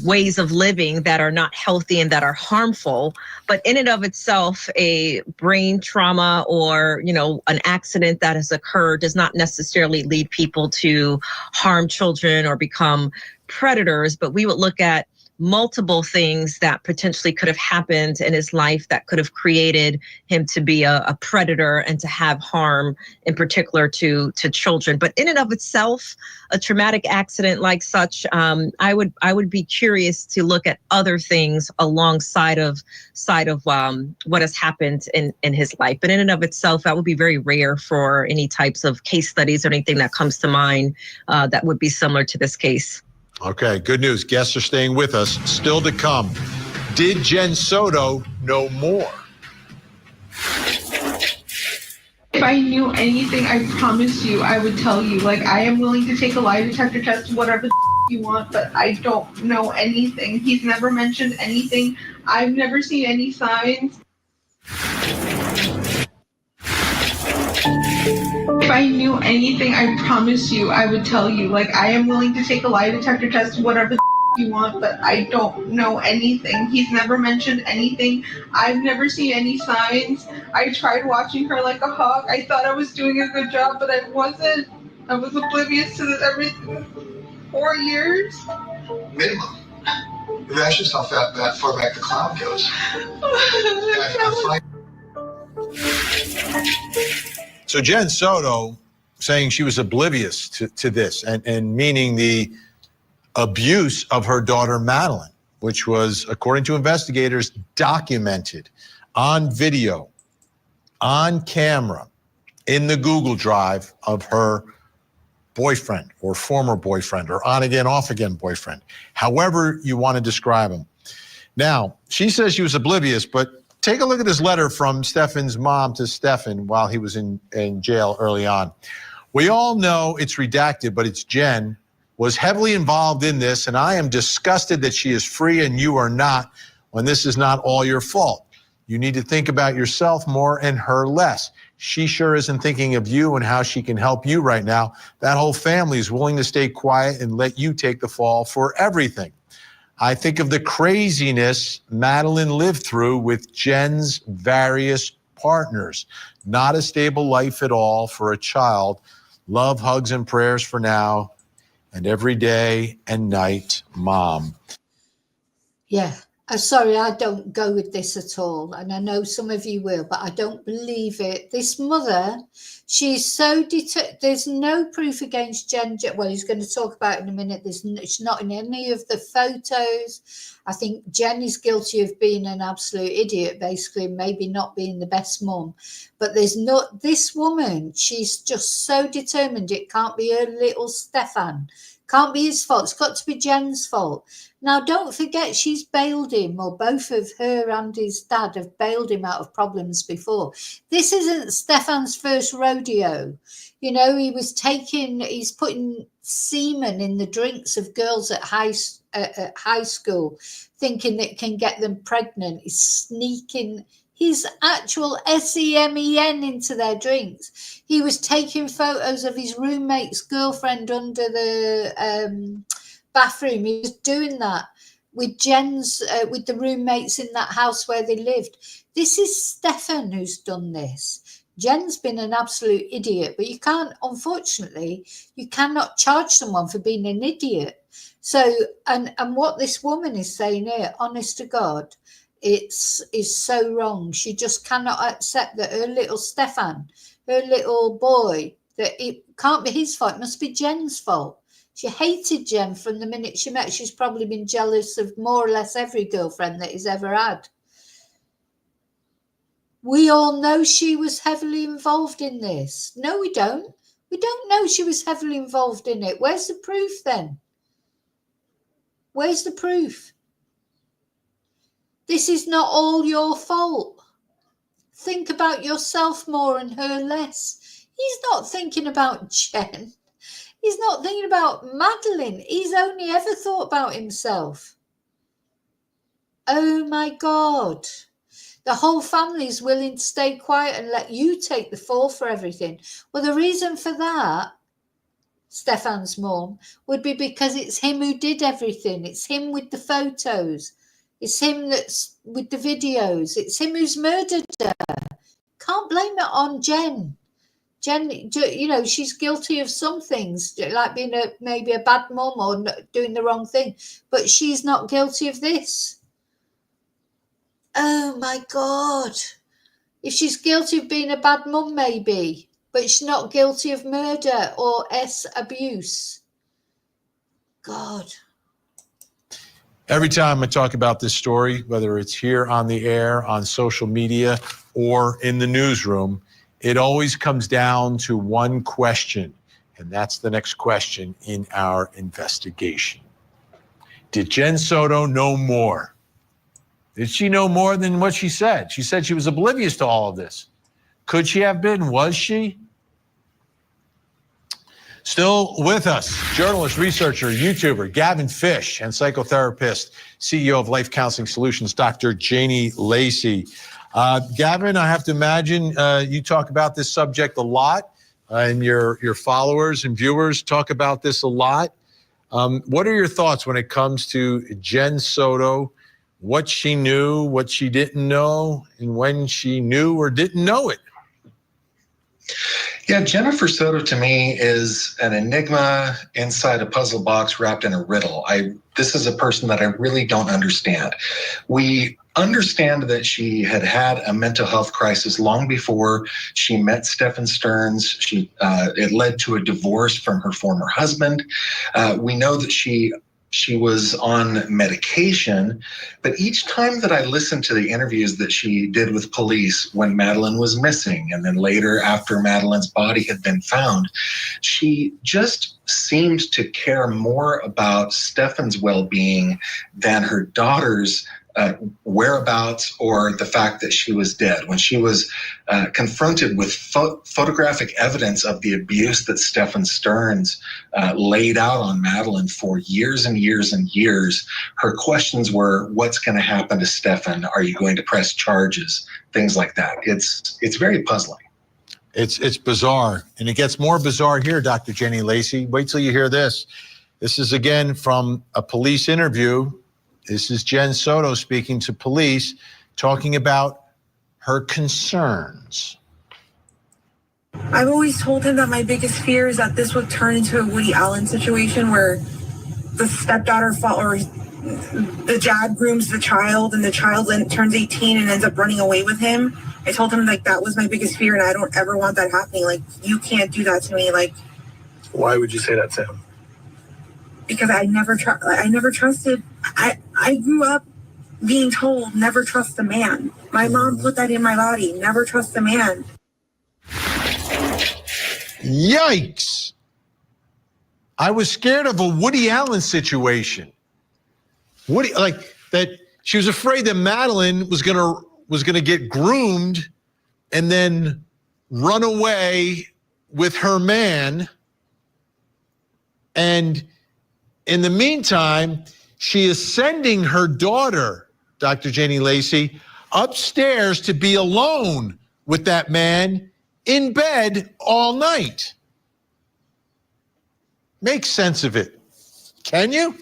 Speaker 17: ways of living that are not healthy and that are harmful. But in and of itself, a brain trauma or, an accident that has occurred does not necessarily lead people to harm children or become predators. But we would look at multiple things that potentially could have happened in his life that could have created him to be a predator and to have harm in particular to children. But in and of itself, a traumatic accident like such, I would be curious to look at other things alongside of what has happened in his life. But in and of itself, that would be very rare for any types of case studies or anything that comes to mind that would be similar to this case.
Speaker 2: Okay, good news. Guests are staying with us. Still to come. Did Jen Soto know more?
Speaker 19: If I knew anything, I promise you, I would tell you. I am willing to take a lie detector test, whatever you want, but I don't know anything. He's never mentioned anything. I've never seen any signs. If I knew anything, I promise you, I would tell you. I am willing to take a lie detector test, whatever you want, but I don't know anything. He's never mentioned anything. I've never seen any signs. I tried watching her like a hawk. I thought I was doing a good job, but I wasn't. I was oblivious to this everything. 4 years?
Speaker 20: Minimum. That's just how that far back the cloud goes.
Speaker 2: So Jen Soto saying she was oblivious to this and meaning the abuse of her daughter Madeleine, which was, according to investigators, documented on video, on camera, in the Google Drive of her boyfriend or former boyfriend or on-again, off-again boyfriend, however you want to describe him. Now, she says she was oblivious, but take a look at this letter from Stephan's mom to Stephan while he was in jail early on. We all know it's redacted, but it's Jen was heavily involved in this, and I am disgusted that she is free and you are not, when this is not all your fault. You need to think about yourself more and her less. She sure isn't thinking of you and how she can help you right now. That whole family is willing to stay quiet and let you take the fall for everything. I think of the craziness Madeline lived through with Jen's various partners. Not a stable life at all for a child. Love, hugs, and prayers for now and every day and night, Mom.
Speaker 1: Yeah. Sorry, I don't go with this at all. And I know some of you will, but I don't believe it. This mother, she's so there's no proof against Jen. Well, he's going to talk about it in a minute. It's not in any of the photos. I think Jen is guilty of being an absolute idiot, basically, maybe not being the best mum. But there's not this woman. She's just so determined. It can't be her little Stephan. Can't be his fault. It's got to be Jen's fault. Now, don't forget, she's bailed him, or both of her and his dad have bailed him out of problems before. This isn't Stephan's first rodeo. You know, he's putting semen in the drinks of girls at high school, thinking that it can get them pregnant. He's sneaking his actual SEMEN into their drinks. He was taking photos of his roommate's girlfriend under the bathroom. He was doing that with with the roommates in that house where they lived. This is Stephan who's done this. Jen's been an absolute idiot, but you can't, unfortunately, you cannot charge someone for being an idiot. So, and what this woman is saying here, honest to God, is so wrong. She just cannot accept that her little Stephan, her little boy, that it can't be his fault. It must be Jen's fault. She hated Jen from the minute she met. She's probably been jealous of more or less every girlfriend that he's ever had. We all know she was heavily involved in this. No, we don't. We don't know she was heavily involved in it. Where's the proof then? Where's the proof? This is not all your fault. Think about yourself more and her less. He's not thinking about Jen. He's not thinking about Madeline. He's only ever thought about himself. Oh my God. The whole family is willing to stay quiet and let you take the fall for everything. Well, the reason for that, Stephan's mum, would be because it's him who did everything. It's him with the photos. It's him that's with the videos. It's him who's murdered her. Can't blame it on Jen. Jen, you know, she's guilty of some things, like being maybe a bad mum or doing the wrong thing, but she's not guilty of this. Oh my God. If she's guilty of being a bad mum, maybe, but she's not guilty of murder or abuse. God.
Speaker 2: Every time I talk about this story, whether it's here on the air, on social media, or in the newsroom, it always comes down to one question, and that's the next question in our investigation. Did Jen Soto know more? Did she know more than what she said? She said she was oblivious to all of this. Could she have been? Was she? Still with us, journalist, researcher, YouTuber, Gavin Fish, and psychotherapist, CEO of Life Counseling Solutions, Dr. Janie Lacey. Gavin, I have to imagine you talk about this subject a lot, and your followers and viewers talk about this a lot. What are your thoughts when it comes to Jen Soto, what she knew, what she didn't know, and when she knew or didn't know it?
Speaker 16: Yeah, Jennifer Soto to me is an enigma inside a puzzle box wrapped in a riddle. This is a person that I really don't understand. We understand that she had a mental health crisis long before she met Stephan Stearns. It led to a divorce from her former husband. We know that she was on medication, but each time that I listened to the interviews that she did with police when Madeline was missing, and then later after Madeline's body had been found, she just seemed to care more about Stephan's well-being than her daughter's whereabouts or the fact that she was dead. When she was confronted with photographic evidence of the abuse that Stephan Stearns laid out on Madeleine for years and years and years, her questions were, what's going to happen to Stephan? Are you going to press charges? Things like that. It's very puzzling.
Speaker 2: It's bizarre, and it gets more bizarre here, Dr. Jenny Lacey. Wait till you hear this. This is, again, from a police interview. This is Jen Soto speaking to police, talking about her concerns.
Speaker 21: I've always told him that my biggest fear is that this would turn into a Woody Allen situation where the stepdaughter or the dad grooms the child and the child turns 18 and ends up running away with him. I told him like that was my biggest fear and I don't ever want that happening. Like, you can't do that to me. Like,
Speaker 12: why would you say that to him?
Speaker 21: Because I never trusted. I grew up being told never trust a man. My mom put that in my body. Never trust a man.
Speaker 2: Yikes. I was scared of a Woody Allen situation. Like that she was afraid that Madeleine was gonna get groomed and then run away with her man. And in the meantime, she is sending her daughter, Dr. Jenny Lacey, upstairs to be alone with that man in bed all night. Make sense of it. Can you?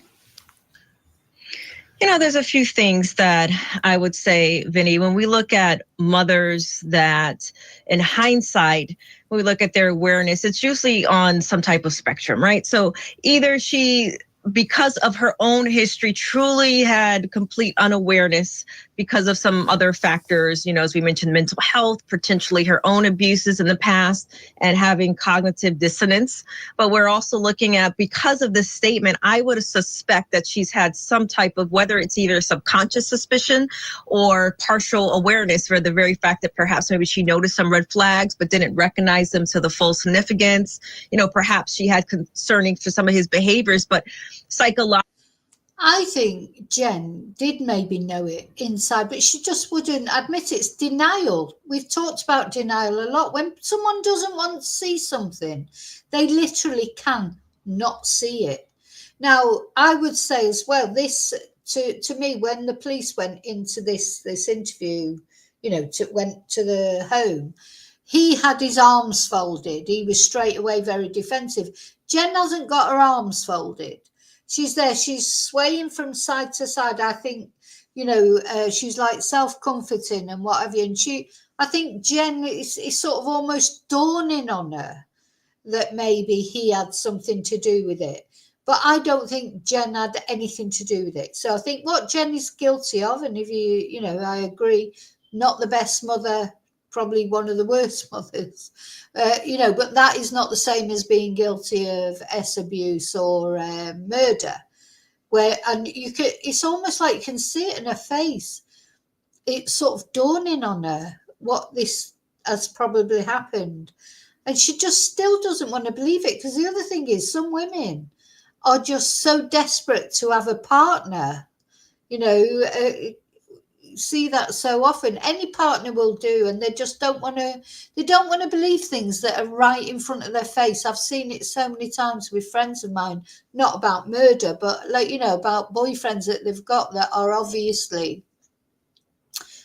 Speaker 17: You know, there's a few things that I would say, Vinny, when we look at mothers that in hindsight, when we look at their awareness, it's usually on some type of spectrum, right? So either she, because of her own history, truly had complete unawareness because of some other factors, you know, as we mentioned, mental health, potentially her own abuses in the past, and having cognitive dissonance. But we're also looking at, because of this statement, I would suspect that she's had some type of, whether it's either subconscious suspicion or partial awareness, for the very fact that perhaps maybe she noticed some red flags but didn't recognize them to the full significance. You know, perhaps she had concerning for some of his behaviors, but psychologically,
Speaker 1: I think Jen did maybe know it inside, but she just wouldn't admit it. It's denial. We've talked about denial a lot. When someone doesn't want to see something, they literally can not see it. Now, I would say as well, this to me, when the police went into this interview, you know, went to the home, he had his arms folded. He was straight away very defensive. Jen hasn't got her arms folded. She's there. She's swaying from side to side. I think, you know, she's like self-comforting and what have you. And I think Jen is sort of almost dawning on her that maybe he had something to do with it. But I don't think Jen had anything to do with it. So I think what Jen is guilty of, and if you know, I agree, not the best mother, probably one of the worst mothers, you know, but that is not the same as being guilty of abuse or murder, and it's almost like you can see it in her face. It's sort of dawning on her what this has probably happened. And she just still doesn't want to believe it, because the other thing is, some women are just so desperate to have a partner, you know, see that so often. Any partner will do, and they just don't want to believe things that are right in front of their face. I've seen it so many times with friends of mine, not about murder, but like, you know, about boyfriends that they've got that are obviously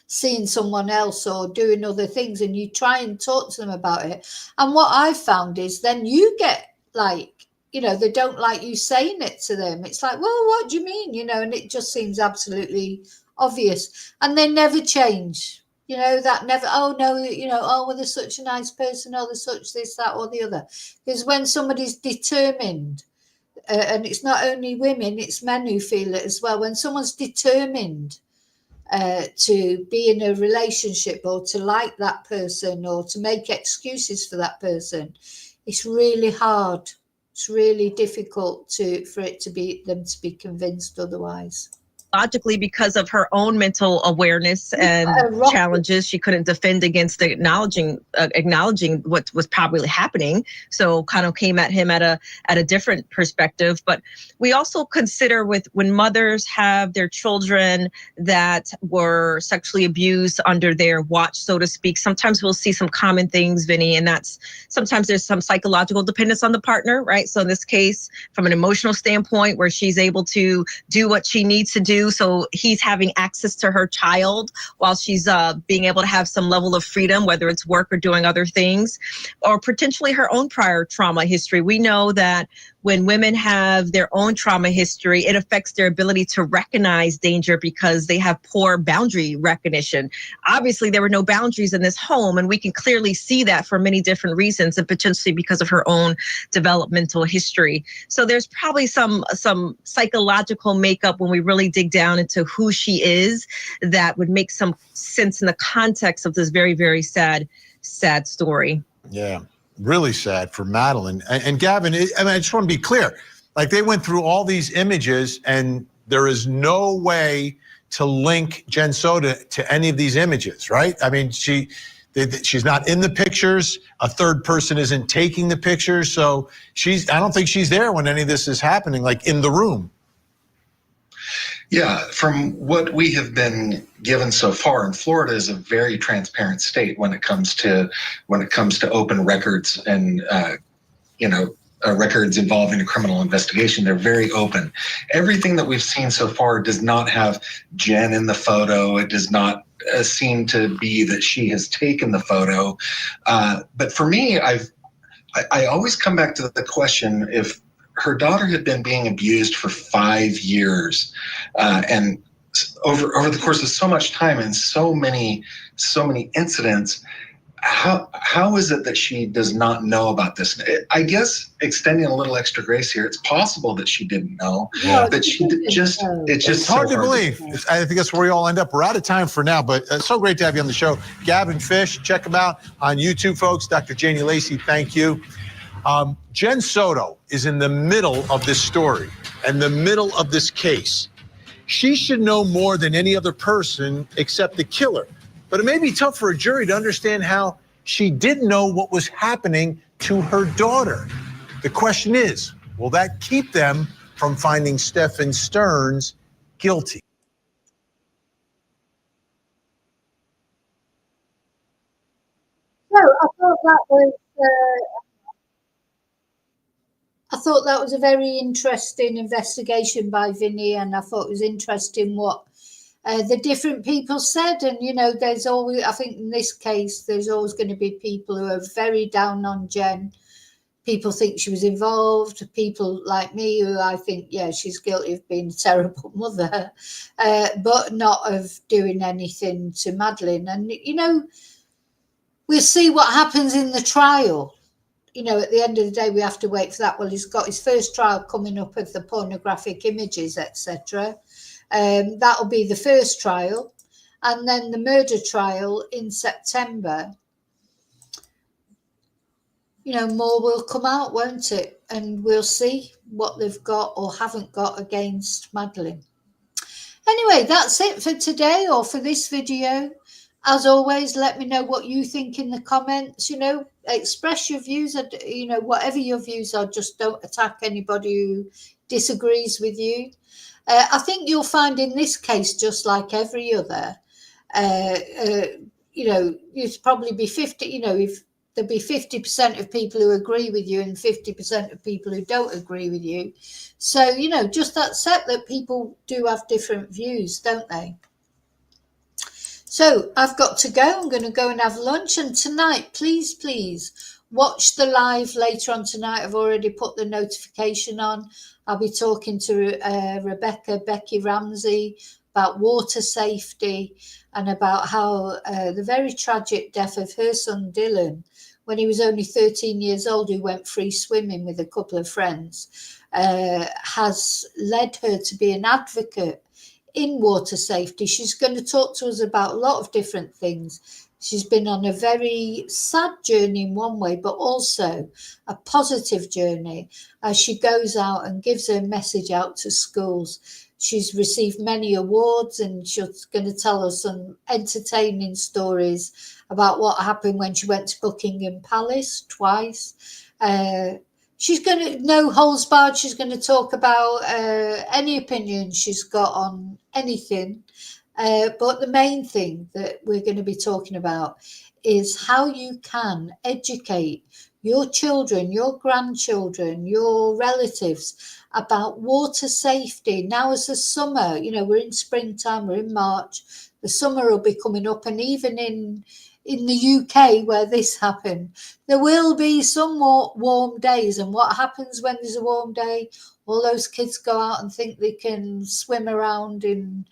Speaker 1: seeing someone else or doing other things, and you try and talk to them about it. And what I've found is then you get like, you know, they don't like you saying it to them. It's like, well, what do you mean? You know, and it just seems absolutely obvious, and they never change, you know, that never, oh no, you know, oh, well, they're such a nice person, oh, they're such this, that, or the other. Because when somebody's determined, and it's not only women, it's men who feel it as well, when someone's determined to be in a relationship or to like that person or to make excuses for that person, it's really hard. It's really difficult for them to be convinced otherwise.
Speaker 17: logically, because of her own mental awareness and challenges, she couldn't defend against acknowledging what was probably happening. So kind of came at him at a different perspective. But we also consider when mothers have their children that were sexually abused under their watch, so to speak, sometimes we'll see some common things, Vinny, and that's sometimes there's some psychological dependence on the partner, right? So in this case, from an emotional standpoint, where she's able to do what she needs to do. So he's having access to her child while she's being able to have some level of freedom, whether it's work or doing other things, or potentially her own prior trauma history. We know that when women have their own trauma history, it affects their ability to recognize danger because they have poor boundary recognition. Obviously, there were no boundaries in this home, and we can clearly see that for many different reasons, and potentially because of her own developmental history. So there's probably some psychological makeup when we really dig down into who she is that would make some sense in the context of this very, very sad story.
Speaker 2: Yeah. Really sad for Madeline. And Gavin, I just want to be clear. Like, they went through all these images, and there is no way to link Jen Soda to any of these images, right? I mean, she's not in the pictures. A third person isn't taking the pictures. So I don't think she's there when any of this is happening, like in the room.
Speaker 16: Yeah, from what we have been given so far, and Florida is a very transparent state when it comes to open records and records involving a criminal investigation. They're very open. Everything that we've seen so far does not have Jen in the photo. It does not seem to be that she has taken the photo. But for me, I always come back to the question: if her daughter had been being abused for 5 years, and over the course of so much time and so many incidents, how is it that she does not know about this? I guess extending a little extra grace here, it's possible that she didn't know.
Speaker 2: Yeah.
Speaker 16: That she just
Speaker 2: It's hard to believe. I think that's where we all end up. We're out of time for now, but it's so great to have you on the show. Gavin Fish, check him out on YouTube, folks. Dr. Janie Lacey, thank you. Jen Soto is in the middle of this story and the middle of this case. She should know more than any other person except the killer. But it may be tough for a jury to understand how she didn't know what was happening to her daughter. The question is, will that keep them from finding Stephan Stearns guilty?
Speaker 1: No, I thought that was a very interesting investigation by Vinny, and I thought it was interesting what the different people said. And, there's always, I think in this case, there's always going to be people who are very down on Jen. People think she was involved. People like me who I think, yeah, she's guilty of being a terrible mother, but not of doing anything to Madeline. And, we'll see what happens in the trial. At the end of the day, we have to wait for that. Well, he's got his first trial coming up of the pornographic images, etc. That'll be the first trial. And then the murder trial in September. More will come out, won't it? And we'll see what they've got or haven't got against Madeline. Anyway, that's it for today or for this video. As always, let me know what you think in the comments. Express your views. Whatever your views are, just don't attack anybody who disagrees with you. I think you'll find in this case, just like every other, you'd probably be 50, if there'll be 50% of people who agree with you and 50% of people who don't agree with you. So, just accept that people do have different views, don't they? So I've got to go. I'm going to go and have lunch. And tonight, please watch the live later on tonight. I've already put the notification on. I'll be talking to Becky Ramsey about water safety and about how the very tragic death of her son Dylan, when he was only 13 years old, who went free swimming with a couple of friends, has led her to be an advocate in water safety. She's going to talk to us about a lot of different things. She's been on a very sad journey in one way, but also a positive journey as she goes out and gives her message out to schools. she's received many awards, and she's going to tell us some entertaining stories about what happened when she went to Buckingham Palace twice. She's going to, no holds barred, she's going to talk about any opinion she's got on anything. But the main thing that we're going to be talking about is how you can educate your children, your grandchildren, your relatives about water safety. Now as the summer, you know, we're in springtime, we're in March, the summer will be coming up, and even in the UK where this happened, there will be some more warm days. And what happens when there's a warm day? All those kids go out and think they can swim around in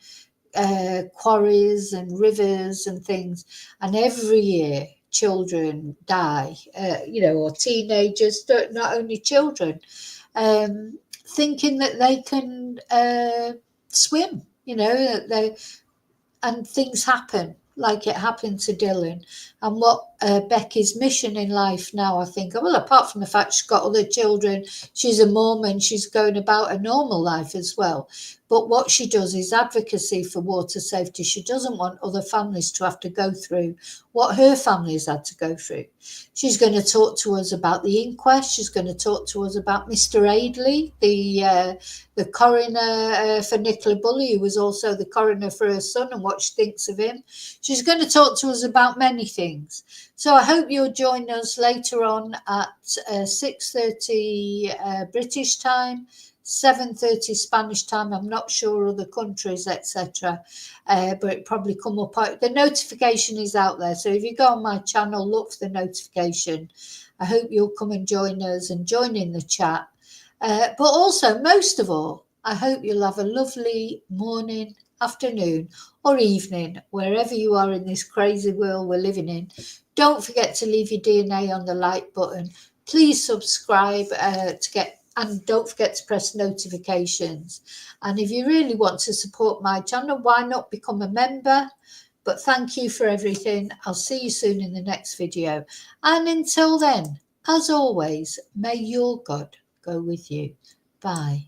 Speaker 1: quarries and rivers and things, and every year children die, you know, or teenagers, not only children, thinking that they can swim, you know, that they, and things happen like it happened to Dylan. And what Becky's mission in life now, I think, well, apart from the fact she's got other children, she's a mum and she's going about a normal life as well. But what she does is advocacy for water safety. She doesn't want other families to have to go through what her family has had to go through. She's going to talk to us about the inquest. She's going to talk to us about Mr. Aidley, the coroner for Nicola Bulley, who was also the coroner for her son, and what she thinks of him. She's going to talk to us about many things. So I hope you'll join us later on at 6:30 British time, 7:30 Spanish time. I'm not sure other countries, etc. But it probably come up. The notification is out there. So if you go on my channel, look for the notification. I hope you'll come and join us and join in the chat. But also, most of all, I hope you'll have a lovely morning, afternoon, or evening, wherever you are in this crazy world we're living in. Don't forget to leave your DNA on the like button. Please subscribe and don't forget to press notifications. And if you really want to support my channel, why not become a member? But thank you for everything. I'll see you soon in the next video. And until then, as always, may your God go with you. Bye.